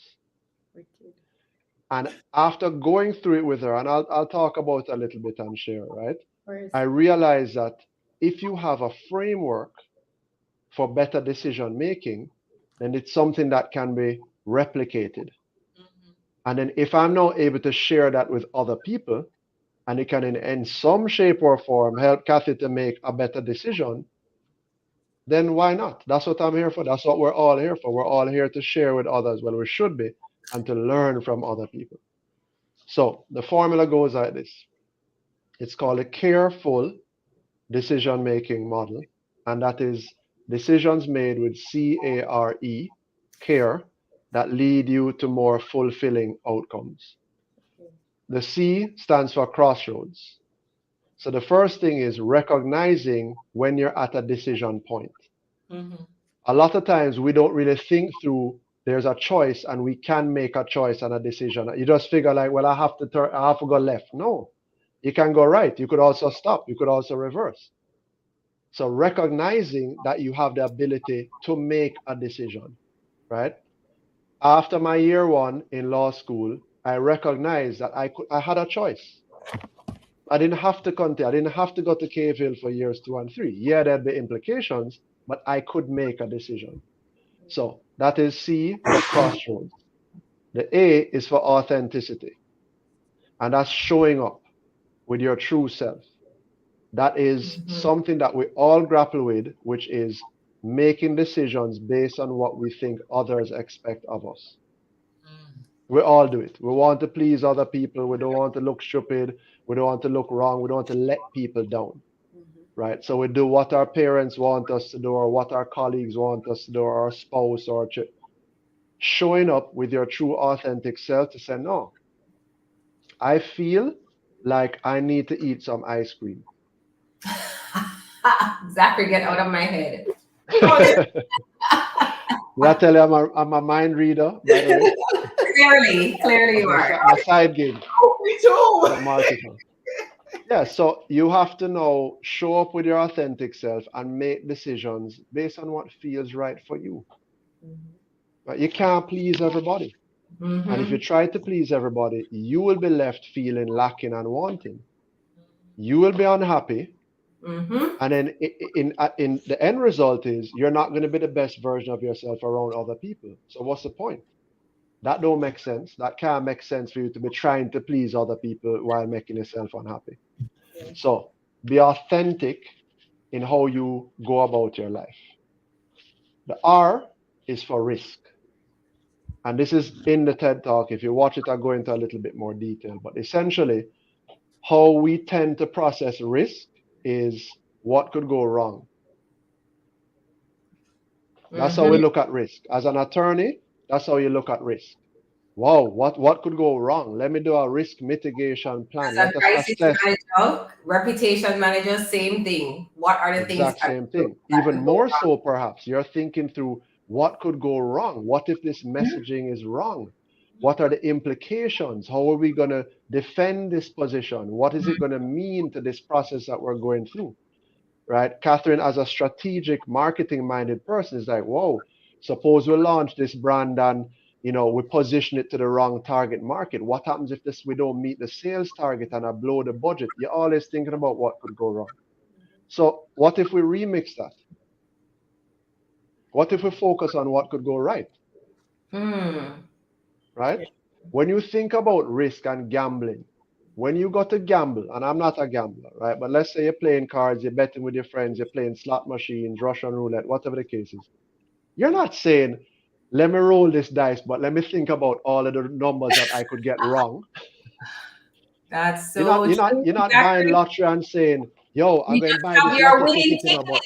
And after going through it with her, and I'll talk about it a little bit and share, right? I realized that if you have a framework for better decision making, then it's something that can be replicated. And then if I'm now able to share that with other people, and it can in some shape or form help Kathy to make a better decision, then why not? That's what I'm here for. That's what we're all here for. We're all here to share with others. Well, we should be, and to learn from other people. So the formula goes like this. It's called a careful decision-making model, and that is decisions made with CARE, care, that lead you to more fulfilling outcomes. The C stands for crossroads. So the first thing is recognizing when you're at a decision point. A lot of times we don't really think through there's a choice and we can make a choice and a decision. You just figure like, well, I have to go left. No, you can go right. You could also stop. You could also reverse. So recognizing that you have the ability to make a decision, right? After my year one in law school, I recognized that I had a choice. I didn't have to continue. I didn't have to go to Cave Hill for years 2 and 3. Yeah, there'd be implications, but I could make a decision. So that is C for crossroads. The A is for authenticity. And that's showing up with your true self. That is something that we all grapple with, which is making decisions based on what we think others expect of us. We all do it. We want to please other people. We don't want to look stupid. We don't want to look wrong. We don't want to let people down. Right? So we do what our parents want us to do, or what our colleagues want us to do, or our spouse, or showing up with your true authentic self to say, no, I feel like I need to eat some ice cream. Zachary, get out of my head. Did I tell you I'm a mind reader, by the way? Clearly you are. My side gig. Me too. Yeah, so you have to now show up with your authentic self and make decisions based on what feels right for you. But you can't please everybody. And if you try to please everybody, you will be left feeling lacking and wanting. You will be unhappy. And then in the end result is you're not going to be the best version of yourself around other people. So what's the point? That don't make sense. That can't make sense for you to be trying to please other people while making yourself unhappy. So be authentic in how you go about your life. The R is for risk. And this is in the TED Talk. If you watch it, I'll go into a little bit more detail. But essentially, how we tend to process risk is what could go wrong. That's how we look at risk. As an attorney, that's how you look at risk. Wow, what could go wrong? Let me do a risk mitigation plan. Let us assess. Manager, reputation manager, same thing. What are the things? Exact same thing. Even more so, perhaps, you're thinking through what could go wrong. What if this messaging is wrong? What are the implications? How are we going to defend this position? What is it going to mean to this process that we're going through? Right? Catherine, as a strategic marketing minded person, is like, whoa, suppose we launch this brand and we position it to the wrong target market. What happens if we don't meet the sales target and I blow the budget? You're always thinking about what could go wrong. So what if we remix that? What if we focus on what could go right? Right? When you think about risk and gambling, when you go to gamble, and I'm not a gambler, right? But let's say you're playing cards, you're betting with your friends, you're playing slot machines, Russian roulette, whatever the case is. You're not saying, let me roll this dice, but let me think about all of the numbers that I could get wrong. That's so you're not buying lottery and saying, yo, I'm going to buy this lottery ticket, but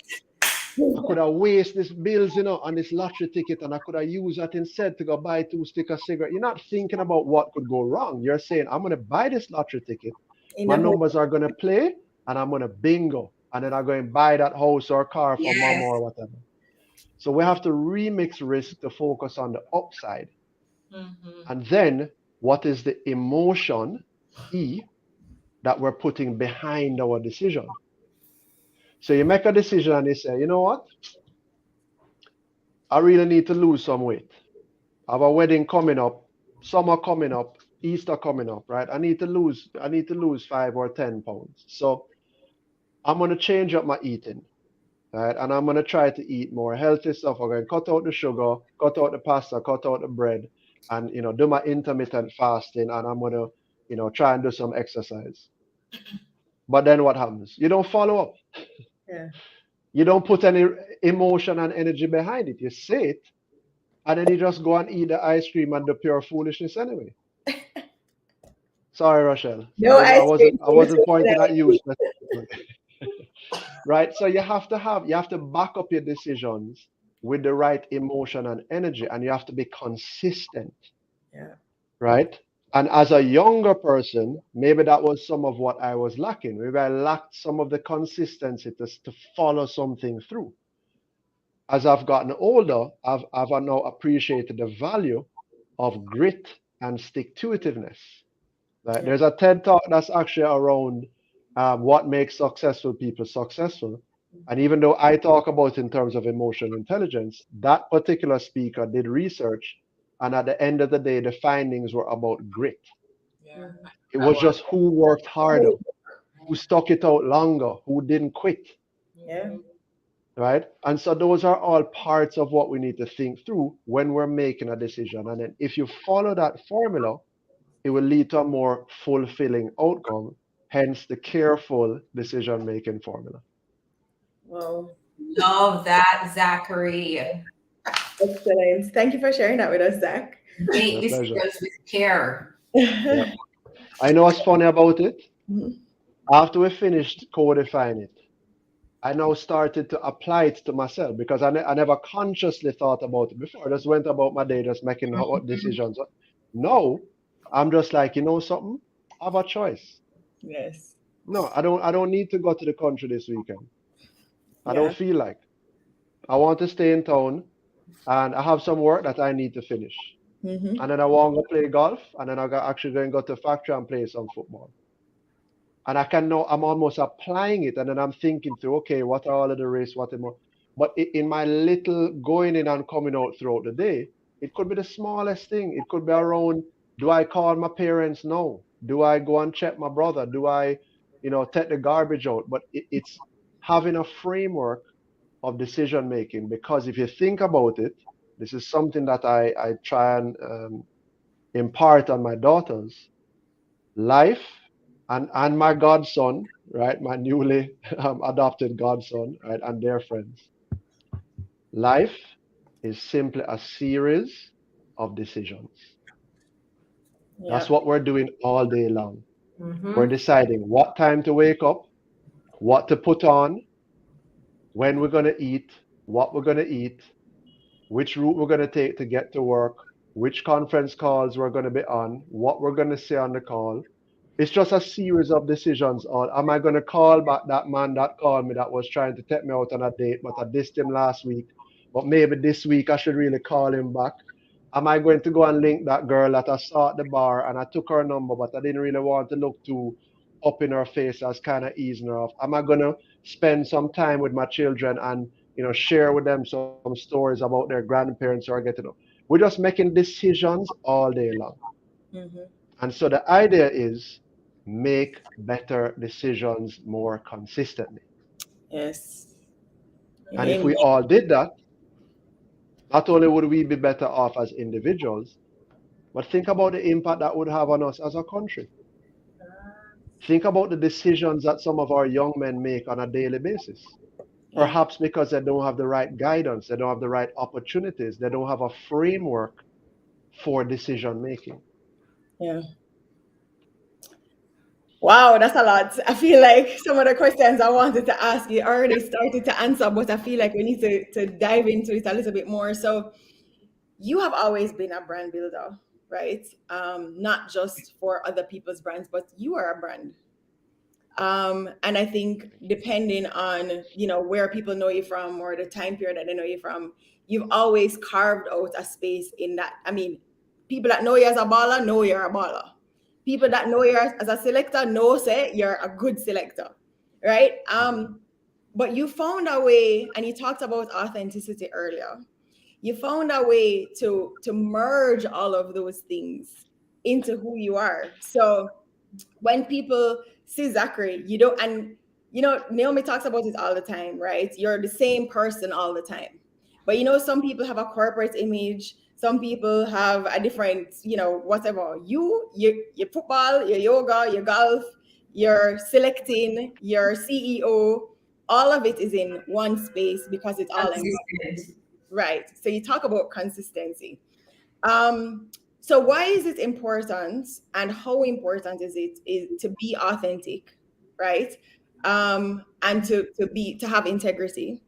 I could have wasted these bills, on this lottery ticket, and I could have used that instead to go buy 2 sticks of cigarette. You're not thinking about what could go wrong. You're saying, I'm going to buy this lottery ticket. My numbers are going to play, and I'm going to bingo. And then I'm going to buy that house or car for mom or whatever. So we have to remix risk to focus on the upside. And then what is the emotion, that we're putting behind our decision? So you make a decision and you say, you know what? I really need to lose some weight. I have a wedding coming up, summer coming up, Easter coming up, right? I need to lose 5 or 10 pounds. So I'm going to change up my eating, right? And I'm going to try to eat more healthy stuff. I'm going to cut out the sugar, cut out the pasta, cut out the bread, and, do my intermittent fasting. And I'm going to, try and do some exercise. But then what happens? You don't follow up. Yeah. You don't put any emotion and energy behind it. You say it, and then you just go and eat the ice cream and the pure foolishness anyway. Sorry, Rochelle. No, I wasn't pointing at you. Right? So you have to back up your decisions with the right emotion and energy, and you have to be consistent. Yeah. Right? And as a younger person, maybe that was some of what I was lacking. Maybe I lacked some of the consistency to follow something through. As I've gotten older, I've now appreciated the value of grit and stick-to-itiveness. Right? There's a TED Talk that's actually around what makes successful people successful. And even though I talk about in terms of emotional intelligence, that particular speaker did research. And at the end of the day, the findings were about grit. Yeah. It was just who worked harder, who stuck it out longer, who didn't quit. Yeah. Right? And so those are all parts of what we need to think through when we're making a decision. And then if you follow that formula, it will lead to a more fulfilling outcome, hence the careful decision-making formula. Wow. Love that, Zachary. Excellent. Thank you for sharing that with us, Zach. Make decisions with care. Yeah. I know what's funny about it. After we finished codifying it, I now started to apply it to myself because I never consciously thought about it before. I just went about my day just making decisions. Now, I'm just like, something? I have a choice. Yes. No, I don't need to go to the country this weekend. I don't feel like. I want to stay in town and I have some work that I need to finish. And then I want to play golf, and then I'm actually going to go to the factory and play some football. And I'm almost applying it, and then I'm thinking through, okay, what are all of the risks, but in my little going in and coming out throughout the day, it could be the smallest thing. It could be around, do I call my parents? No. Do I go and check my brother? Do I, take the garbage out? But it's having a framework of decision making, because if you think about it, this is something that I try and impart on my daughters. Life and my godson, right, my newly adopted godson, right, and their friends. Life is simply a series of decisions. That's what we're doing all day long. We're deciding what time to wake up, what to put on, when we're going to eat, what we're going to eat, which route we're going to take to get to work, which conference calls we're going to be on, what we're going to say on the call. It's just a series of decisions on, am I going to call back that man that called me that was trying to take me out on a date, but I dissed him last week, but maybe this week I should really call him back. Am I going to go and link that girl that I saw at the bar and I took her number, but I didn't really want to look too up in her face as kind of easing her off? Am I going to spend some time with my children and share with them some stories about their grandparents who are getting up? We're just making decisions all day long. Mm-hmm. And so the idea is make better decisions more consistently. Yes. And if Amen. we all did that, not only would we be better off as individuals, but think about the impact that would have on us as a country. Think about the decisions that some of our young men make on a daily basis. Yeah. Perhaps because they don't have the right guidance, they don't have the right opportunities, they don't have a framework for decision making. Yeah. Wow, that's a lot. I feel like some of the questions I wanted to ask you already started to answer, but I feel like we need to dive into it a little bit more. So you have always been a brand builder, right? Not just for other people's brands, but you are a brand. And I think depending on, where people know you from or the time period that they know you from, you've always carved out a space in that. I mean, people that know you as a baller know you're a baller. People that know you as a selector know say you're a good selector, right? But you found a way, and you talked about authenticity earlier. You found a way to merge all of those things into who you are. So when people see Zachary, Naomi talks about it all the time, right? You're the same person all the time. But some people have a corporate image, some people have a different, whatever. Your football, your yoga, your golf, your selecting, your CEO, all of it is in one space because it's all encompassed. Right. So you talk about consistency. So why is it important, and how important is to be authentic, right? And to have integrity.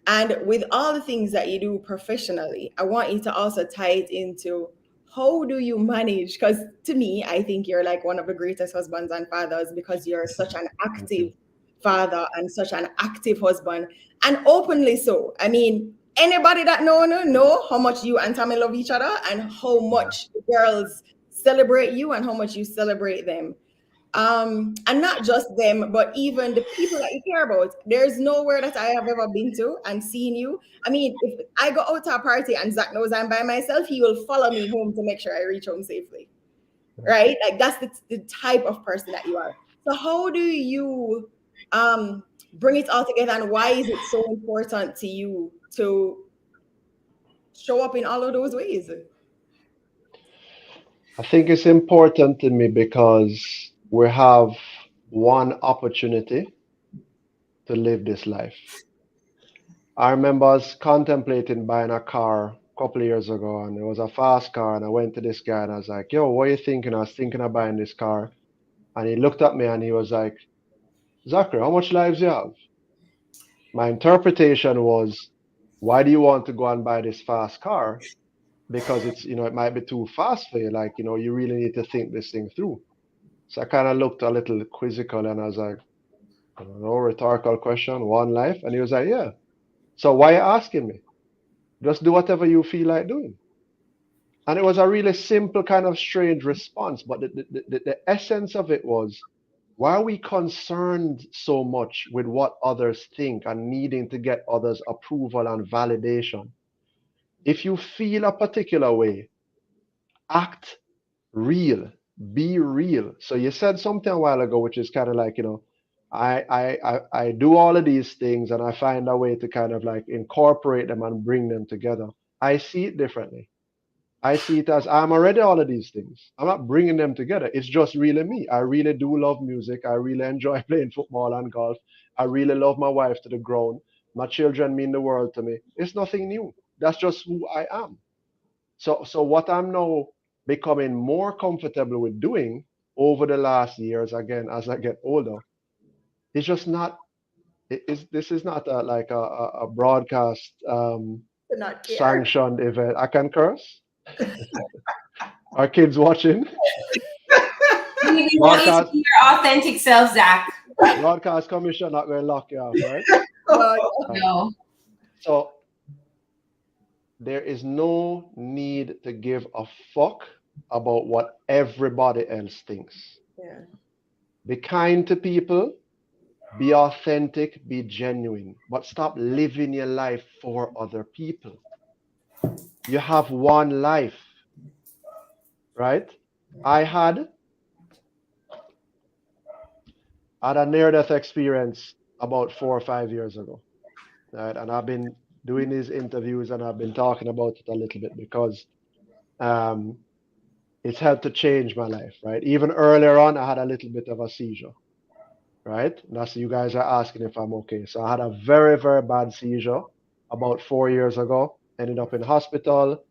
And with all the things that you do professionally, I want you to also tie it into how do you manage? Because to me, I think you're like one of the greatest husbands and fathers because you're such an active father and such an active husband, and openly so. I mean, anybody that know how much you and Tammy love each other and how much the girls celebrate you and how much you celebrate them. And not just them, but even the people that you care about. There's nowhere that I have ever been to and seen you. I mean, if I go out to a party and Zach knows I'm by myself, he will follow me home to make sure I reach home safely. Right? Like that's the type of person that you are. So how do you bring it all together, and why is it so important to you to show up in all of those ways? I think it's important to me because we have one opportunity to live this life. I remember I was contemplating buying a car a couple of years ago, and it was a fast car, and I went to this guy and I was like, yo, what are you thinking? I was thinking of buying this car. And he looked at me and he was like, Zachary, how much lives you have? My interpretation was, why do you want to go and buy this fast car? Because it's, it might be too fast for you. Like, you really need to think this thing through. So I kind of looked a little quizzical and I was like, I don't know, rhetorical question, one life. And he was like, yeah. So why are you asking me? Just do whatever you feel like doing. And it was a really simple kind of strange response. But the essence of it was, why are we concerned so much with what others think and needing to get others' approval and validation? If you feel a particular way, act real, be real. So you said something a while ago, which is kind of like, I do all of these things and I find a way to kind of like incorporate them and bring them together. I see it differently. I see it as I'm already all of these things. I'm not bringing them together. It's just really me. I really do love music. I really enjoy playing football and golf. I really love my wife to the ground. My children mean the world to me. It's nothing new. That's just who I am. So what I'm now becoming more comfortable with doing over the last years, again, as I get older, is just not. This is not like a broadcast sanctioned event. I can curse. Our kids watching. We want you to be your authentic self, Zach. Broadcast commission not going to lock you off, right? No. So there is no need to give a fuck about what everybody else thinks. Yeah. Be kind to people, be authentic, be genuine, but stop living your life for other people. You have one life, right? I had a near-death experience about 4 or 5 years ago, right? And I've been doing these interviews and I've been talking about it a little bit because um, it's helped to change my life, right? Even earlier on, I had a little bit of a seizure, right? And that's you guys are asking if I'm okay. So I had a very, very bad seizure about 4 years ago. Ended up in hospital.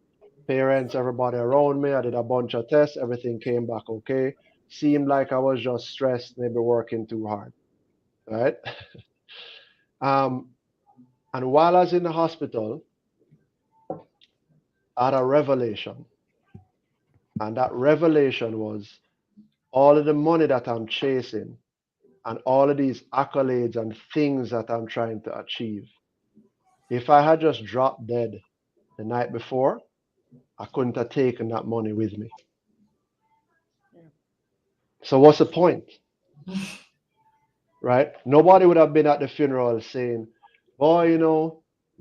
Parents, everybody around me. I did a bunch of tests. Everything came back okay. Seemed like I was just stressed, maybe working too hard, right? um, and while I was in the hospital, I had a revelation. And that revelation was all of the money that I'm chasing and all of these accolades and things that I'm trying to achieve. If I had just dropped dead the night before, I couldn't have taken that money with me. So what's the point? Right? Nobody would have been at the funeral saying, boy,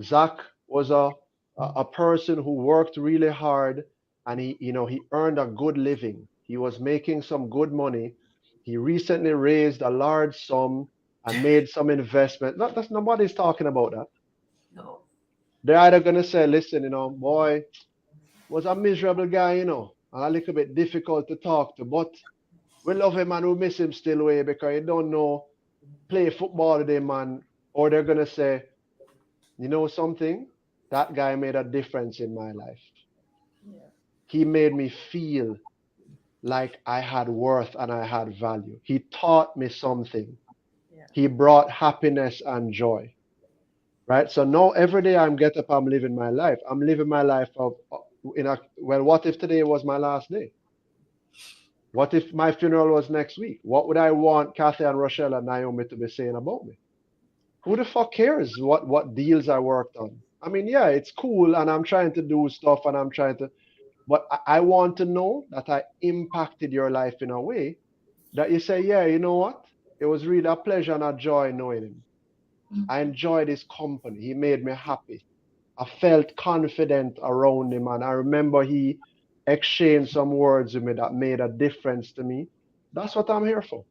Zach was a person who worked really hard and he earned a good living. He was making some good money. He recently raised a large sum and made some investment. That's nobody's talking about that. No. They're either gonna say, listen, boy, was a miserable guy, and a little bit difficult to talk to, but we love him and we miss him still way because you don't know play football today, man. Or they're gonna say, you know something? That guy made a difference in my life. Yeah. He made me feel like I had worth and I had value. He taught me something. Yeah. He brought happiness and joy. Right? So now every day I'm get up, I'm living my life. I'm living my life well, what if today was my last day? What if my funeral was next week? What would I want Kathy and Rochelle and Naomi to be saying about me? Who the fuck cares what deals I worked on? I mean, yeah, it's cool and I'm trying to do stuff and I'm trying to, but I want to know that I impacted your life in a way that you say, yeah, you know what? It was really a pleasure and a joy knowing him. I enjoyed his company. He made me happy. I felt confident around him, and I remember he exchanged some words with me that made a difference to me. That's what I'm here for.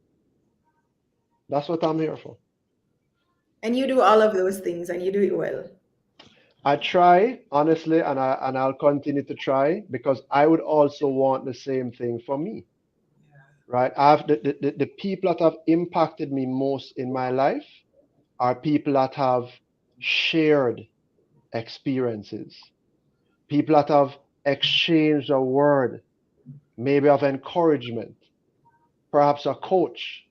That's what I'm here for. And you do all of those things and you do it well. I try, honestly, and I'll continue to try because I would also want the same thing for me. Right? I've the people that have impacted me most in my life are people that have shared experiences, people that have exchanged a word, maybe of encouragement, perhaps a coach.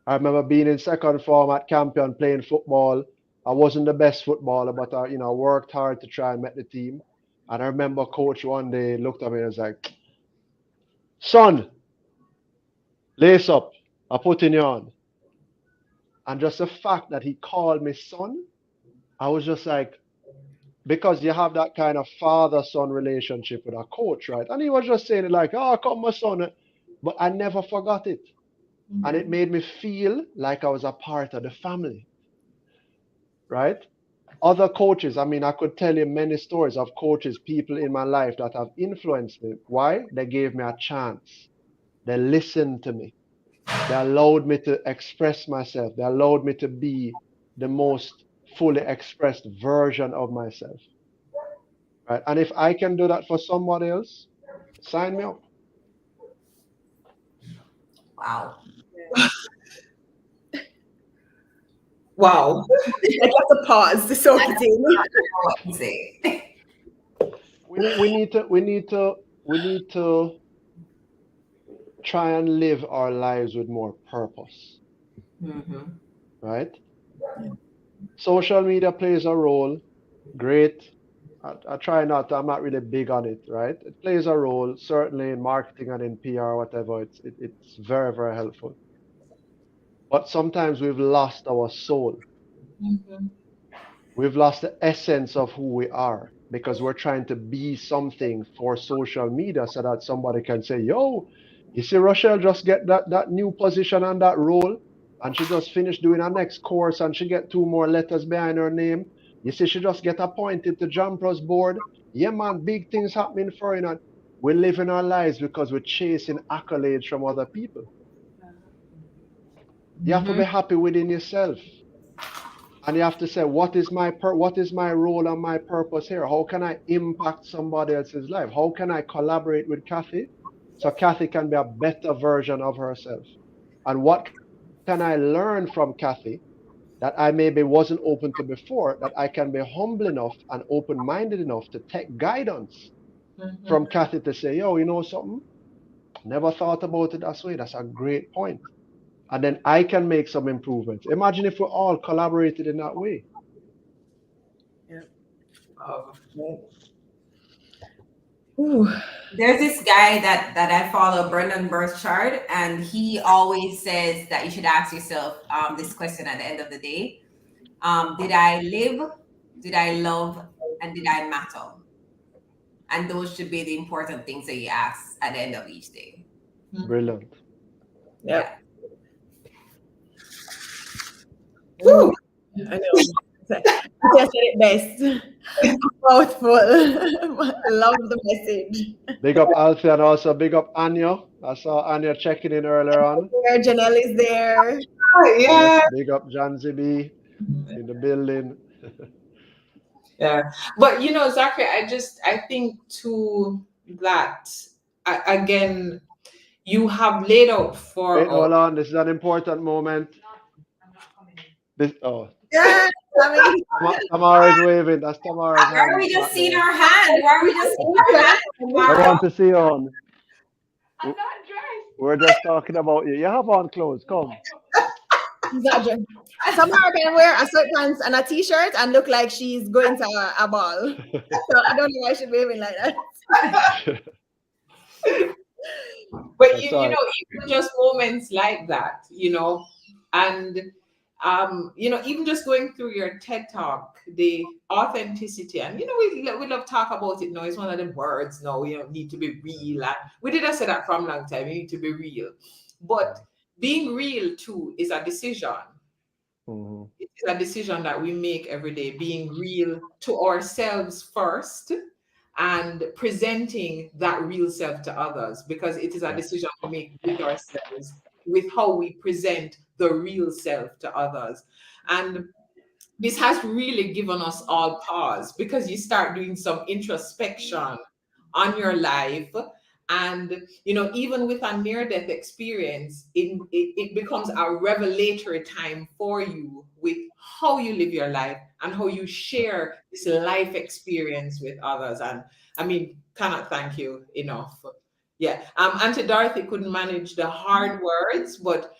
I remember being in second form at Campion playing football. I wasn't the best footballer, but I worked hard to try and make the team. And I remember coach one day looked at me and was like, son, lace up, I put in your on. And just the fact that he called me son, I was just like, because you have that kind of father-son relationship with a coach, right? And he was just saying it like, oh, come my son. But I never forgot it. And it made me feel like I was a part of the family, right? Other coaches, I mean, I could tell you many stories of coaches, people in my life that have influenced me. Why? They gave me a chance. They listened to me. They allowed me to express myself. They allowed me to be the most fully expressed version of myself. Right? And if I can do that for somebody else, sign me up. Wow. Wow. I got to pause to soak it in. What you say? We need to try and live our lives with more purpose. Right? Social media plays a role. Great. I try not to, I'm not really big on it, right? It plays a role, certainly in marketing and in PR, whatever. It's very, very helpful. But sometimes we've lost our soul. We've lost the essence of who we are because we're trying to be something for social media so that somebody can say, yo, you see Rochelle just get that new position and that role, and she just finished doing her next course and she get 2 more letters behind her name. You see she just get appointed to Jumpers board. Yeah, man, big things happening for her. You know, we're living our lives because we're chasing accolades from other people. You have to be happy within yourself. And you have to say, what is my role and my purpose here? How can I impact somebody else's life? How can I collaborate with Kathy so Kathy can be a better version of herself? And what can I learn from Kathy that I maybe wasn't open to before, that I can be humble enough and open-minded enough to take guidance from Kathy to say, yo, you know something? Never thought about it that way. That's a great point. And then I can make some improvements. Imagine if we all collaborated in that way. There's this guy that I follow, Brendan Burchard, and he always says that you should ask yourself this question at the end of the day. Did I live? Did I love? And did I matter? And those should be the important things that you ask at the end of each day. Brilliant. Yep. Woo! I know. I said it best. Mouthful. Love the message. Big up Alfie and also big up Anya. I saw Anya checking in earlier on. Janelle is there. Yeah. Big up John ZB in the building. Yeah. But you know, Zachary, I think too that again, you have laid out for Wait, hold on. This is an important moment. Yeah, Tamara is waving. That's Tamara's hand. Why are we just seeing her hand? Why are we just seeing her hand? I want to see you on. I'm not dressed. We're just talking about you. You have on clothes. Come. Tamara can wear a sweatpants and a t-shirt and look like she's going to a ball. So I don't know why she's waving like that. But you know, even just moments like that, you know, and you know, even just going through your TED talk, the authenticity, and you know, we love talk about it now. It's one of the words now. You know, need to be real. And we didn't say that from a long time. You need to be real, but being real too is a decision. It's a decision that we make every day. Being real to ourselves first, and presenting that real self to others, because it is a decision we make with ourselves, with how we present the real self to others. And this has really given us all pause, because you start doing some introspection on your life. And you know, even with a near-death experience, it becomes a revelatory time for you with how you live your life and how you share this life experience with others. And I mean, cannot thank you enough. Yeah. Auntie Dorothy couldn't manage the hard words, but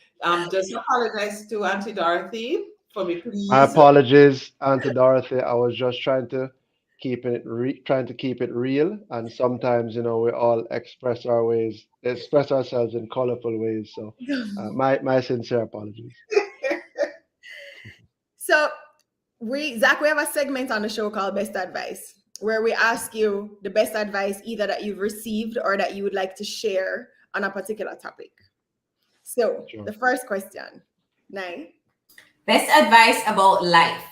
just apologize to Auntie Dorothy for me, please. My apologies, Auntie Dorothy. I was just trying to keep it real, and sometimes, you know, we all express ourselves in colorful ways. So my sincere apologies. So Zach, we have a segment on the show called Best Advice, where we ask you the best advice either that you've received or that you would like to share on a particular topic. So the first question, Nai. Best advice about life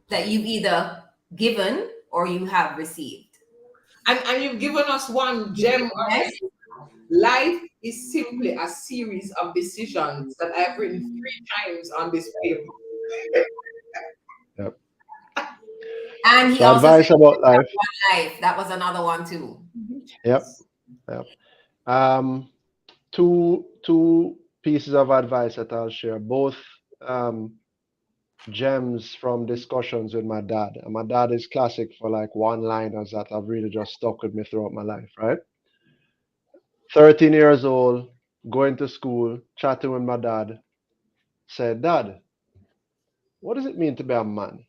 that you've either given or you have received. And you've given us one gem. Life is simply a series of decisions that I've written 3 times on this paper. Yep. And he so also advice said about life. That was another one too. Yep. Two pieces of advice that I'll share, both gems from discussions with my dad. And my dad is classic for like one-liners that have really just stuck with me throughout my life, right? 13 years old, going to school, chatting with my dad, said, Dad, what does it mean to be a man?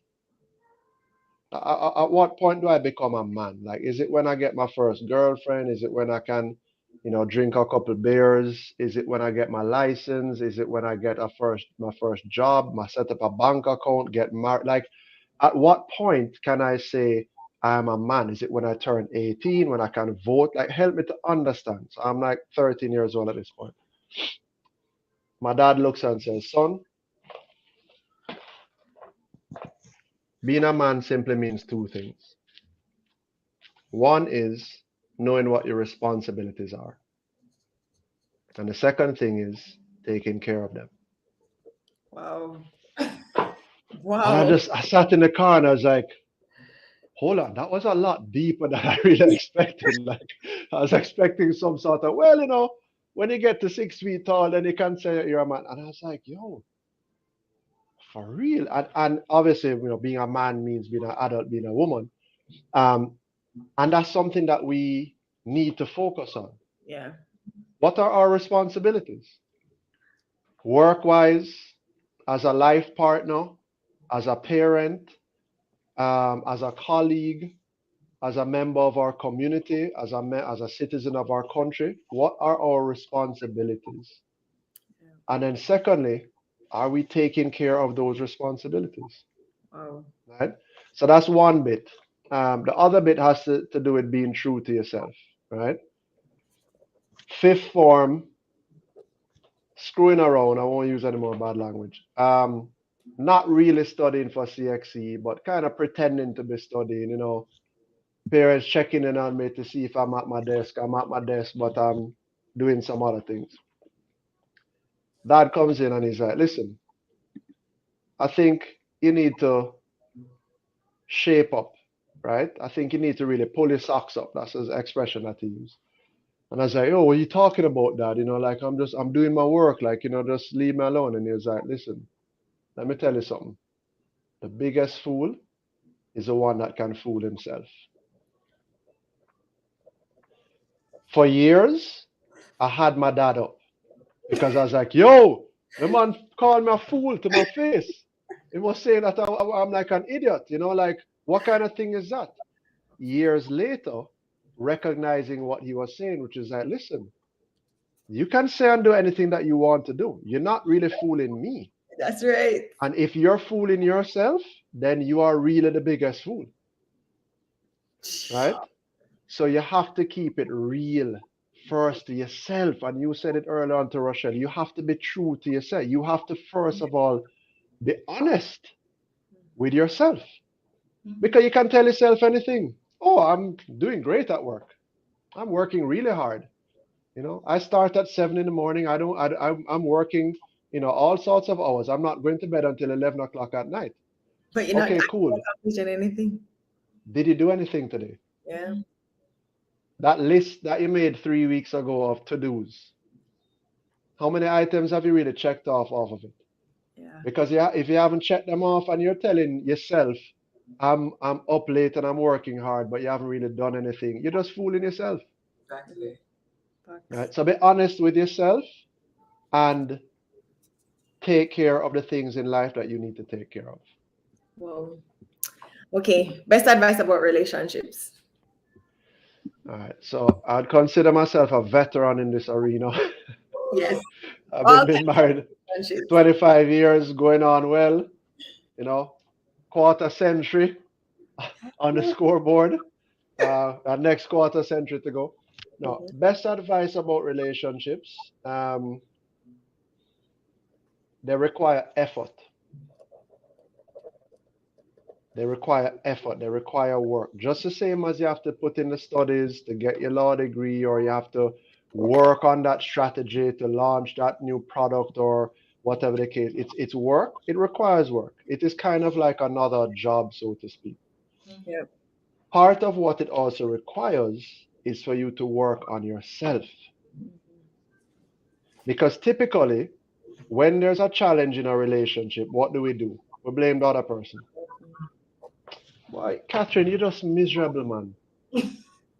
At what point do I become a man? Like, is it when I get my first girlfriend? Is it when I can, you know, drink a couple beers? Is it when I get my license? Is it when I get my first job, set up a bank account, get married? Like, at what point can I say I'm a man? Is it when I turn 18, when I can vote? Like, help me to understand. So I'm like 13 years old at this point. My dad looks and says, son, being a man simply means two things. One is knowing what your responsibilities are. And the second thing is taking care of them. Wow. And Wow. I sat in the car and I was like, hold on, that was a lot deeper than I really expected. Like, I was expecting some sort of, well, you know, when you get to 6 feet tall, then you can say you're a man. And I was like, yo, for real. And obviously, you know, being a man means being an adult, being a woman. And that's something that we need to focus on. Yeah. What are our responsibilities? Work-wise, as a life partner, as a parent, as a colleague, as a member of our community, as a citizen of our country, what are our responsibilities? Yeah. And then secondly, are we taking care of those responsibilities? Wow. Right? So that's one bit. The other bit has to do with being true to yourself, right? Fifth form, screwing around, I won't use any more bad language. Not really studying for CXE, but kind of pretending to be studying, you know, parents checking in on me to see if I'm at my desk. I'm at my desk, but I'm doing some other things. Dad comes in and he's like, listen, I think you need to shape up, right? I think you need to really pull your socks up. That's his expression that he used. And I was like, oh, what are you talking about, Dad? You know, like I'm doing my work, like, you know, just leave me alone. And he was like, listen, let me tell you something. The biggest fool is the one that can fool himself. For years, I had my dad up because I was like, yo, the man called me a fool to my face. He was saying that I'm like an idiot, you know, like, what kind of thing is that? Years later, recognizing what he was saying, which is like, listen, you can say and do anything that you want to do. You're not really fooling me. That's right. And if you're fooling yourself, then you are really the biggest fool. Right? So you have to keep it real first to yourself. And you said it earlier on to Rochelle, you have to be true to yourself. You have to, first of all, be honest with yourself. Because you can tell yourself anything. Oh, I'm doing great at work. I'm working really hard. You know, I start at 7 in the morning. I'm working, you know, all sorts of hours. I'm not going to bed until 11 o'clock at night. But you're not cool. accomplishing anything. Did you do anything today? Yeah. That list that you made 3 weeks ago of to-dos, how many items have you really checked off of it? Yeah. Because if you haven't checked them off and you're telling yourself, I'm up late and I'm working hard, but you haven't really done anything, you're just fooling yourself. Exactly. Right? So be honest with yourself and take care of the things in life that you need to take care of. Wow. Okay. Best advice about relationships. All right. So I'd consider myself a veteran in this arena. Yes. I've been married 25 years, going on well, you know, quarter century on the scoreboard. Our next quarter century to go. No, best advice about relationships, they require effort. They require effort. They require work. Just the same as you have to put in the studies to get your law degree, or you have to work on that strategy to launch that new product, or whatever the case. It's work. It requires work. It is kind of like another job, so to speak. Yep. Part of what it also requires is for you to work on yourself. Because typically, when there's a challenge in a relationship, what do? We blame the other person. Why, Catherine, you're just miserable, man.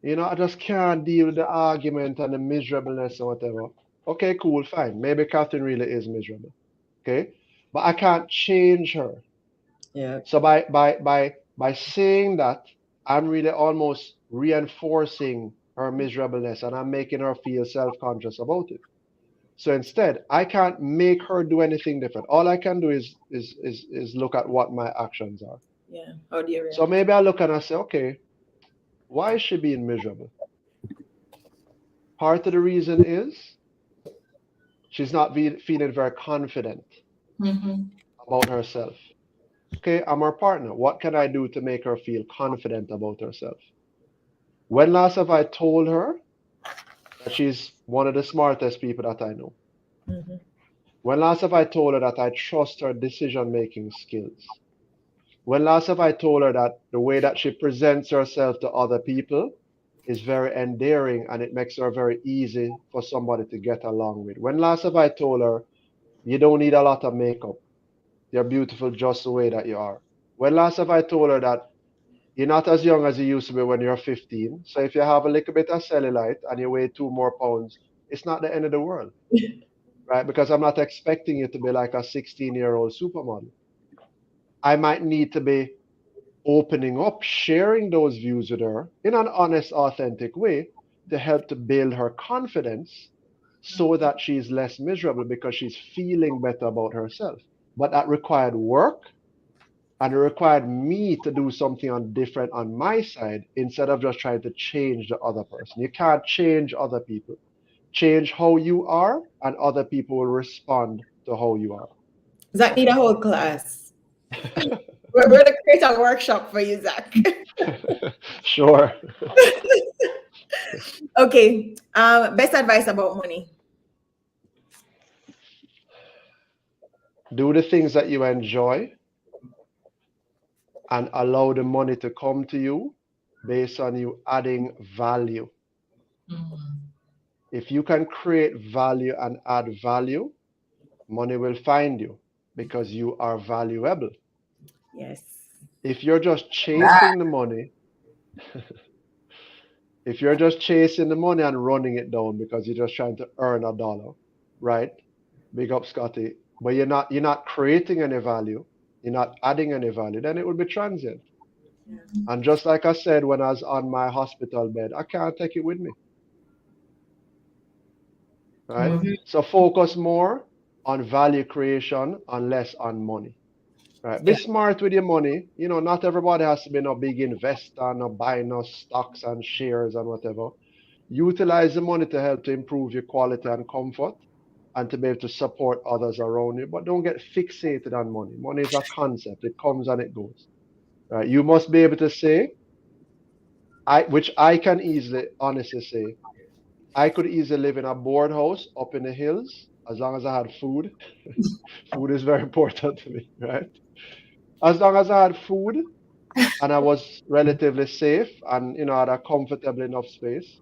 You know, I just can't deal with the argument and the miserableness or whatever. Okay, cool, fine. Maybe Catherine really is miserable. Okay? But I can't change her. Yeah. So by saying that, I'm really almost reinforcing her miserableness, and I'm making her feel self-conscious about it. So instead, I can't make her do anything different. All I can do is look at what my actions are. Yeah. How do you react? So maybe I look and I say, okay, Why is she being miserable? Part of the reason is she's not feeling very confident about herself. Okay, I'm her partner. What can I do to make her feel confident about herself? When last have I told her that she's one of the smartest people that I know? Mm-hmm. When last have I told her that I trust her decision-making skills? When last have I told her that the way that she presents herself to other people is very endearing and it makes her very easy for somebody to get along with? When last have I told her you don't need a lot of makeup? You're beautiful just the way that you are. When last have I told her that you're not as young as you used to be when you're 15? So if you have a little bit of cellulite and you weigh 2 more pounds, it's not the end of the world, right? Because I'm not expecting you to be like a 16-year-old supermodel. I might need to be opening up, sharing those views with her in an honest, authentic way to help to build her confidence so that she's less miserable because she's feeling better about herself. But that required work and it required me to do something different on my side instead of just trying to change the other person. You can't change other people. Change how you are, and other people will respond to how you are. Zach need a whole class. We're going to create a workshop for you, Zach. Sure. Okay. Best advice about money. Do the things that you enjoy and allow the money to come to you based on you adding value. If you can create value and add value, money will find you because you are valuable. Yes. If you're just chasing the money, if you're just chasing the money and running it down because you're just trying to earn a dollar, right? Big up, Scotty. But you're not creating any value, you're not adding any value, then it will be transient. Yeah. And just like I said when I was on my hospital bed, I can't take it with me. Right? So focus more on value creation and less on money. Right? Be smart with your money. You know, not everybody has to be no big investor, no buy no stocks and shares and whatever. Utilize the money to help to improve your quality and comfort and to be able to support others around you. But don't get fixated on money. Money is a concept. It comes and it goes. Right? You must be able to say, which I can easily, honestly say, I could easily live in a board house up in the hills as long as I had food. Food is very important to me, right? As long as I had food and I was relatively safe and had a comfortable enough space,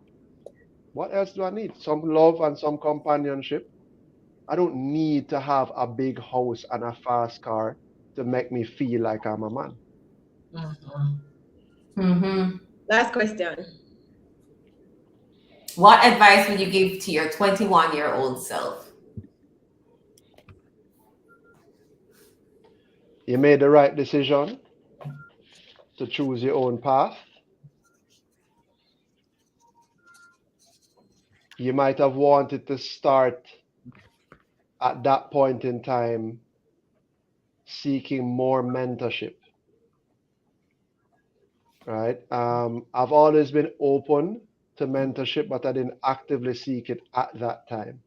what else do I need? Some love and some companionship. I don't need to have a big house and a fast car to make me feel like I'm a man. Last question. What advice would you give to your 21-year-old self? You made the right decision to choose your own path. You might have wanted to start at that point in time seeking more mentorship, right? I've always been open to mentorship, but I didn't actively seek it at that time.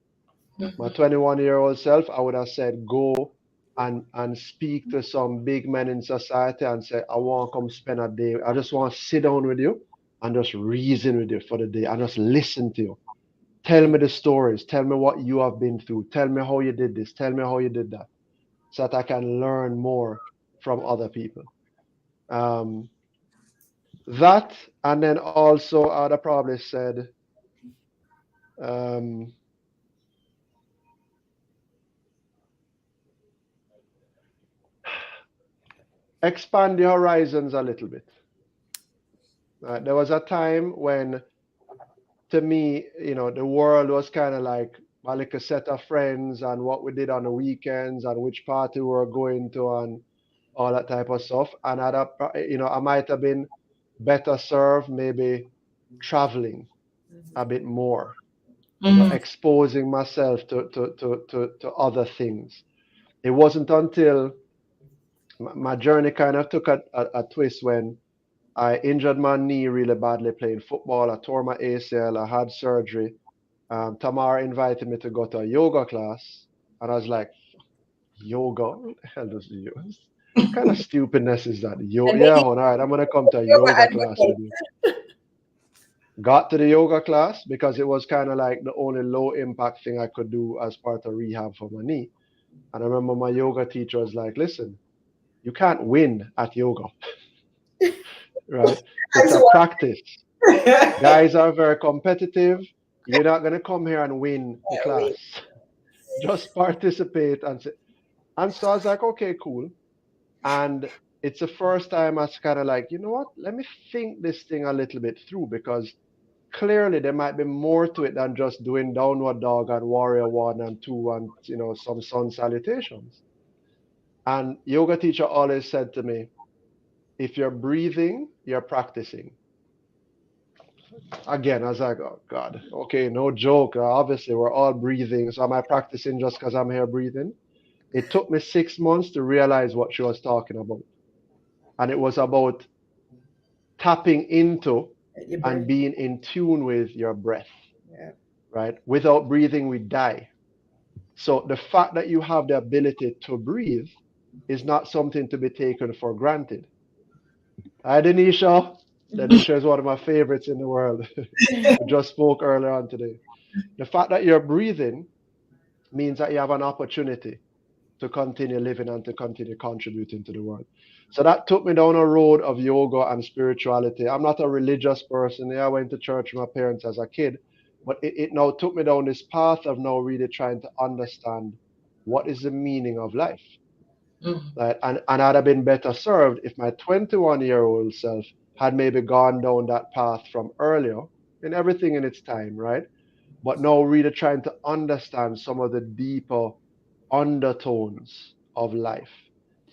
My 21-year-old self, I would have said, go and speak to some big men in society and say, I want to come spend a day. I just want to sit down with you and just reason with you for the day and just listen to you. Tell me the stories. Tell me what you have been through. Tell me how you did this. Tell me how you did that, so that I can learn more from other people. That, and then also I'd have probably said, expand your horizons a little bit. There was a time when, to me, the world was kind of like my little set of friends and what we did on the weekends and which party we were going to and all that type of stuff. And I might have been better served maybe traveling a bit more, exposing myself to other things. It wasn't until my journey kind of took a twist when I injured my knee really badly playing football. I tore my ACL. I had surgery. Tamara invited me to go to a yoga class, and I was like, yoga? What the hell does you use? What kind of stupidness is that? And Yeah, maybe all right, I'm gonna come to a yoga yoga class advocate. with you. Got to the yoga class because it was kind of like the only low impact thing I could do as part of rehab for my knee. And I remember my yoga teacher was like, listen, you can't win at yoga, right? It's a practice. Guys are very competitive. You're not going to come here and win the class. Just participate and say. And so I was like, okay, cool. And it's the first time I was kind of like, you know what? Let me think this thing a little bit through, because clearly there might be more to it than just doing downward dog and warrior 1 and 2 and some sun salutations. And yoga teacher always said to me, if you're breathing, you're practicing. Again, I was like, oh God, okay, no joke. Obviously, we're all breathing. So am I practicing just because I'm here breathing? It took me 6 months to realize what she was talking about. And it was about tapping into and being in tune with your breath. Yeah. Right? Without breathing, we die. So the fact that you have the ability to breathe is not something to be taken for granted. Hi, Denisha. Denisha is one of my favorites in the world. We just spoke earlier on today. The fact that you're breathing means that you have an opportunity to continue living and to continue contributing to the world. So that took me down a road of yoga and spirituality. I'm not a religious person. Yeah, I went to church with my parents as a kid, but it now took me down this path of now really trying to understand what is the meaning of life. Right? And I'd have been better served if my 21-year-old self had maybe gone down that path from earlier, and everything in its time, right? But now really trying to understand some of the deeper undertones of life.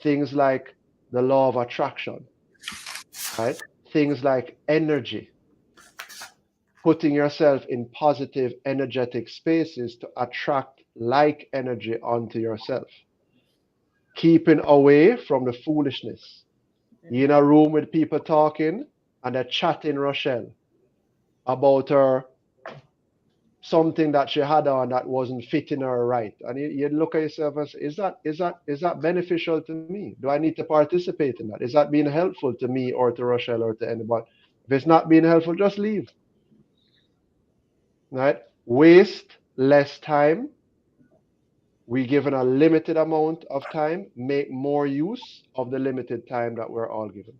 Things like the law of attraction, right? Things like energy, putting yourself in positive, energetic spaces to attract like energy onto yourself. Keeping away from the foolishness. You're in a room with people talking and they're chatting Rochelle about her something that she had on that wasn't fitting her right. And you look at yourself and say, is that beneficial to me? Do I need to participate in that? Is that being helpful to me or to Rochelle or to anybody? If it's not being helpful, just leave. Right? Waste less time. We're given a limited amount of time. Make more use of the limited time that we're all given.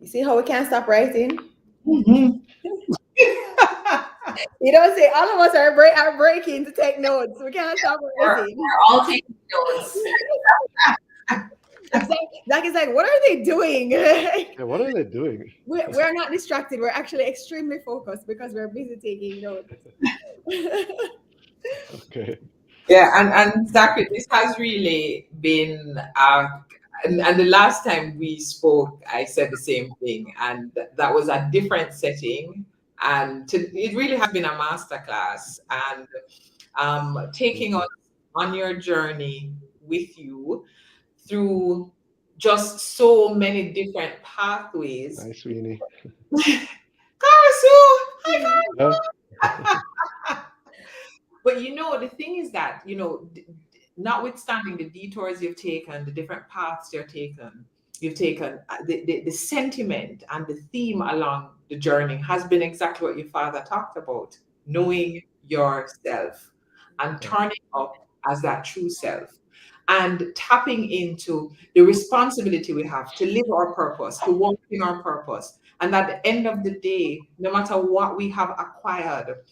You see how we can't stop writing? You don't say all of us are breaking to take notes. We can't stop writing. We're all taking notes. Zach is like, what are they doing? Yeah, what are they doing? We're not distracted. We're actually extremely focused because we're busy taking notes. Okay. Yeah, and Zachary, this has really been and the last time we spoke, I said the same thing, and that was a different setting, and it really has been a masterclass, and taking us on your journey with you through just so many different pathways. Nice, Sweeney. Karasu! Hi, Karasu! But the thing is that, notwithstanding the detours you've taken, the different paths you've taken, the sentiment and the theme along the journey has been exactly what your father talked about, knowing yourself and turning up as that true self and tapping into the responsibility we have to live our purpose, to walk in our purpose. And at the end of the day, no matter what we have acquired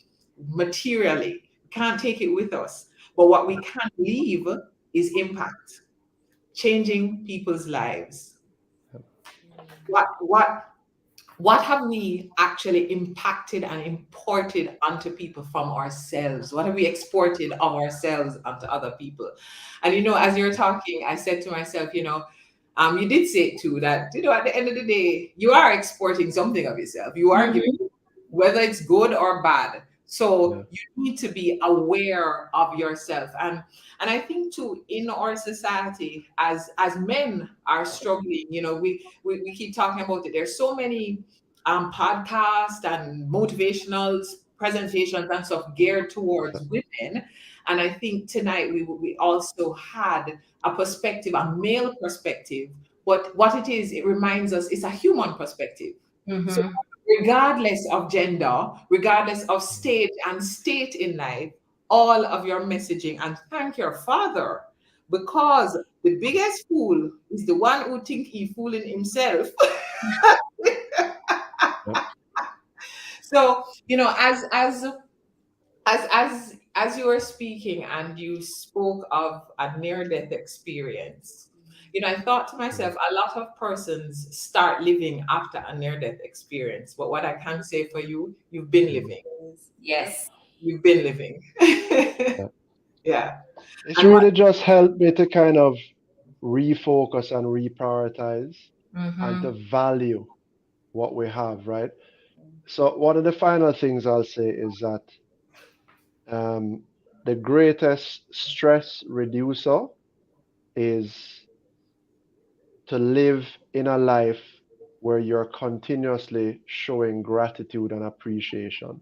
materially, can't take it with us. But what we can leave is impact, changing people's lives. What have we actually impacted and imported onto people from ourselves? What have we exported of ourselves onto other people? And as you're talking, I said to myself, you did say too that at the end of the day, you are exporting something of yourself. You are giving, whether it's good or bad. So you need to be aware of yourself. And I think too, in our society, as men are struggling, you know, we keep talking about it. There's so many podcasts and motivational presentations and stuff geared towards women. And I think tonight we also had a perspective, a male perspective. But what it is, it reminds us it's a human perspective. So regardless of gender, regardless of stage and state in life, all of your messaging, and thank your father, because the biggest fool is the one who think he fooling himself. So, you know, as you were speaking and you spoke of a near-death experience, you know, I thought to myself, a lot of persons start living after a near-death experience. But what I can say for you, you've been living. Yes. You've been living. Yeah. It's really just helped me to kind of refocus and reprioritize and to value what we have, right? So one of the final things I'll say is that the greatest stress reducer is to live in a life where you're continuously showing gratitude and appreciation,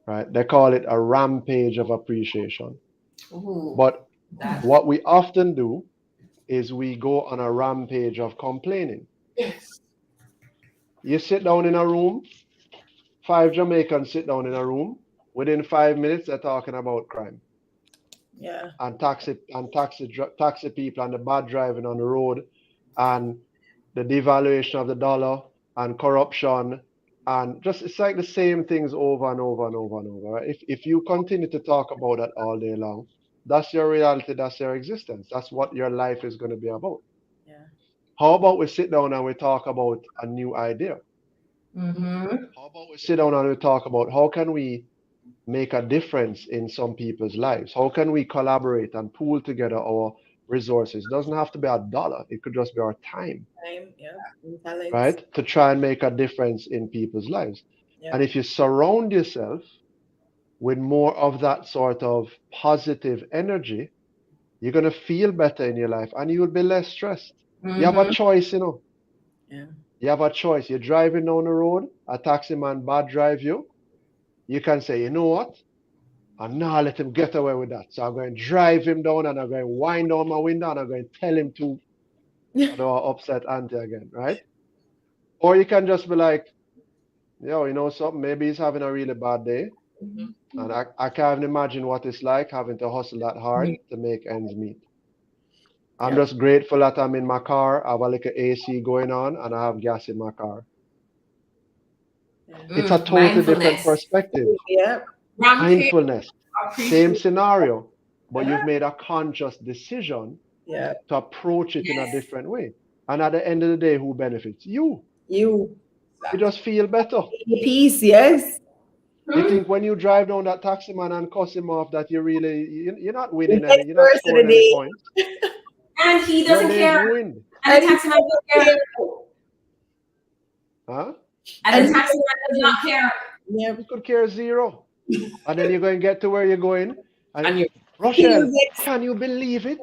right? They call it a rampage of appreciation. But what we often do is we go on a rampage of complaining. Yes. You sit down in a room, 5 Jamaicans sit down in a room. Within 5 minutes, they're talking about crime. Yeah. And taxi people and the bad driving on the road and the devaluation of the dollar and corruption and just it's like the same things over and over and over and over. Right? If you continue to talk about that all day long, that's your reality, that's your existence. That's what your life is going to be about. Yeah. How about we sit down and we talk about a new idea? How about we sit down and we talk about how can we make a difference in some people's lives? How can we collaborate and pool together our resources? It doesn't have to be a dollar. It could just be our time. Talent. Right? To try and make a difference in people's lives. And if you surround yourself with more of that sort of positive energy, you're going to feel better in your life and you will be less stressed. You have a choice, you know. Yeah. You have a choice. You're driving down the road, a taxi man bad drive you. You can say, you know what? I'm not let him get away with that. So I'm going to drive him down and I'm going to wind down my window and I'm going to tell him to upset auntie again, right? Or you can just be like, yo, you know something? Maybe he's having a really bad day. And I can't even imagine what it's like having to hustle that hard to make ends meet. I'm just grateful that I'm in my car, I have a little AC going on, and I have gas in my car. It's a totally different perspective. Mindfulness. Same scenario, but you've made a conscious decision to approach it in a different way. And at the end of the day, who benefits? You. You just feel better. Peace, yes. You think when you drive down that taxi man and cuss him off that you're not winning any, you're not scoring any points. And he doesn't care. Ruined. And the taxi man doesn't care. Huh? And the taxi man does not care. Yeah, we could care zero. And then you're going to get to where you're going. And you, Rochelle, can you believe it?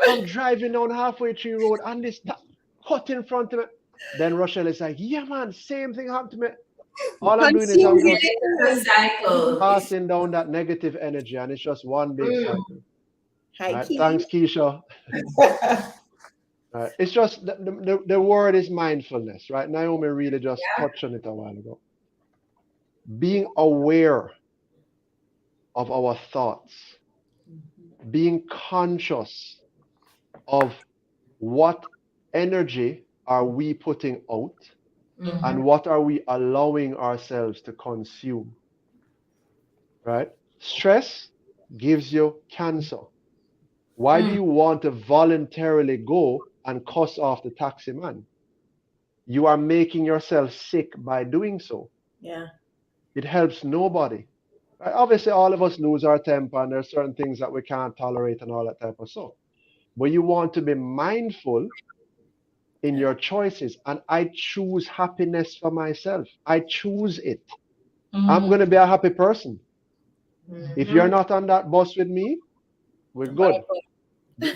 I'm driving down halfway through the road and this cut in front of me. Then Rochelle is like, yeah, man, same thing happened to me. All I'm doing is I'm just passing down that negative energy, and it's just one big cycle. Right? Thanks, Keisha. Right. It's just the word is mindfulness, right? Naomi really just touched on it a while ago. Being aware of our thoughts, being conscious of what energy are we putting out, and what are we allowing ourselves to consume, right? Stress gives you cancer. Why do you want to voluntarily go and cuss off the taxi man? You are making yourself sick by doing so. Yeah. It helps nobody. Right? Obviously, all of us lose our temper and there's certain things that we can't tolerate and all that type of stuff. But you want to be mindful in your choices. And I choose happiness for myself. I choose it. I'm going to be a happy person. If you're Mhm. not on that bus with me, we're good.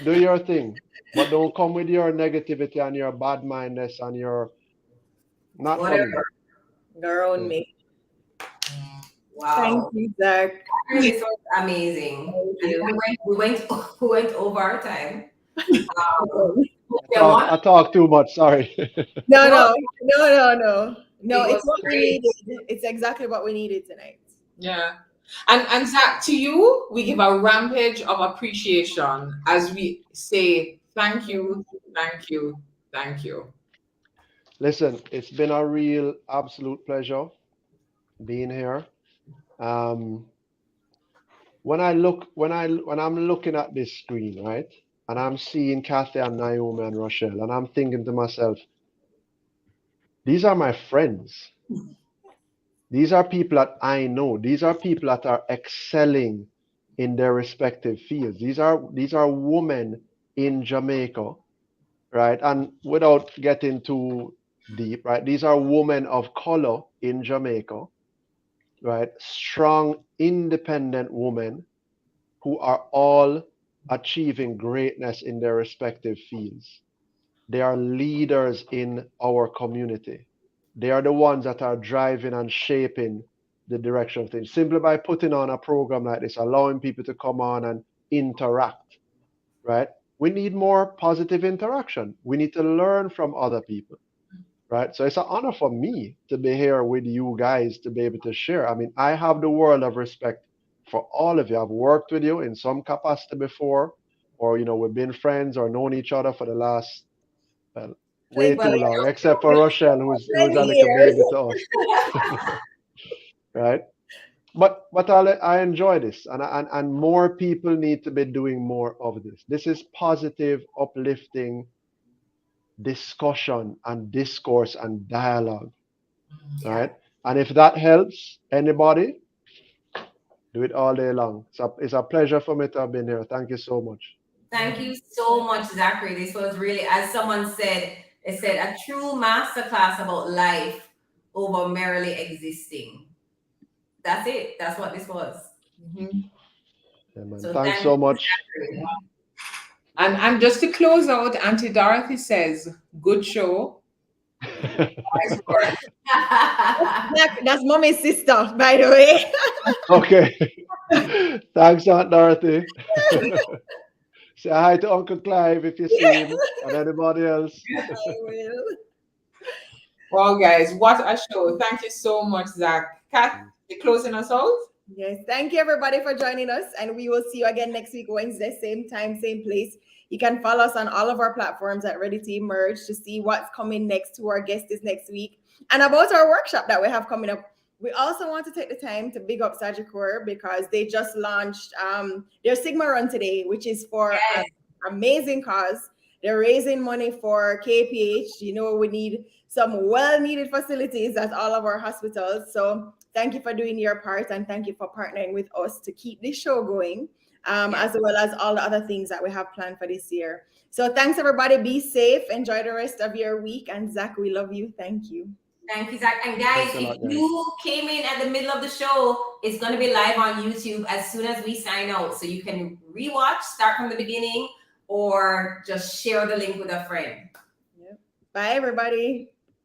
Do your thing. But don't come with your negativity and your bad mindedness and your not for me. Whatever. Girl and Yeah. me. Wow. Thank you, Zach. This was amazing. Thank And you. we went over our time. I talk too much. Sorry. No, No, it it's was what we great. needed. It's exactly what we needed tonight. Yeah. And Zach, to you, we give a rampage of appreciation as we say thank you, thank you, thank you. Listen, it's been a real absolute pleasure being here. When I'm looking at this screen, right, and I'm seeing Kathy and Naomi and Rochelle, and I'm thinking to myself, these are my friends. These are people that I know. These are people that are excelling in their respective fields. These are women in Jamaica, right? And without getting too deep, right? These are women of color in Jamaica, right? Strong, independent women who are all achieving greatness in their respective fields. They are leaders in our community. They are the ones that are driving and shaping the direction of things simply by putting on a program like this, allowing people to come on and interact, right? We need more positive interaction. We need to learn from other people, right? So it's an honor for me to be here with you guys to be able to share. I mean, I have the world of respect for all of you. I've worked with you in some capacity before, or we've been friends or known each other for the last way Plenty, too long, except for Rochelle, who's plenty a little years. baby to us, right? But I enjoy this, and more people need to be doing more of this. This is positive, uplifting discussion and discourse and dialogue, right? And if that helps anybody, do it all day long. It's a pleasure for me to have been here. Thank you so much. Thank you so much, Zachary. This was really, as someone said, it said a true masterclass about life over merely existing. That's it. That's what this was. Mhm. Yeah, man. So Thanks thank so you, much. Zachary. And just to close out, Auntie Dorothy says, good show. Nice work. That's mommy's sister, by the way. Okay. Thanks, Aunt Dorothy. Say hi to Uncle Clive if you see him, and anybody else. I will. Well, guys, what a show. Thank you so much, Zach. Kat, you closing us out? Yes, thank you everybody for joining us, and we will see you again next week, Wednesday, same time, same place. You can follow us on all of our platforms at Ready to Emerge to see what's coming next, who our guest is next week, and about our workshop that we have coming up. We also want to take the time to big up Sagicor because they just launched their Sigma Run today, which is for an amazing cause. They're raising money for KPH. We need some well-needed facilities at all of our hospitals. So thank you for doing your part, and thank you for partnering with us to keep this show going, as well as all the other things that we have planned for this year. So thanks, everybody. Be safe. Enjoy the rest of your week. And Zach, we love you. Thank you. Thank you, Zach. And guys, if you came in at the middle of the show, it's going to be live on YouTube as soon as we sign out. So you can rewatch, start from the beginning, or just share the link with a friend. Yep. Bye, everybody.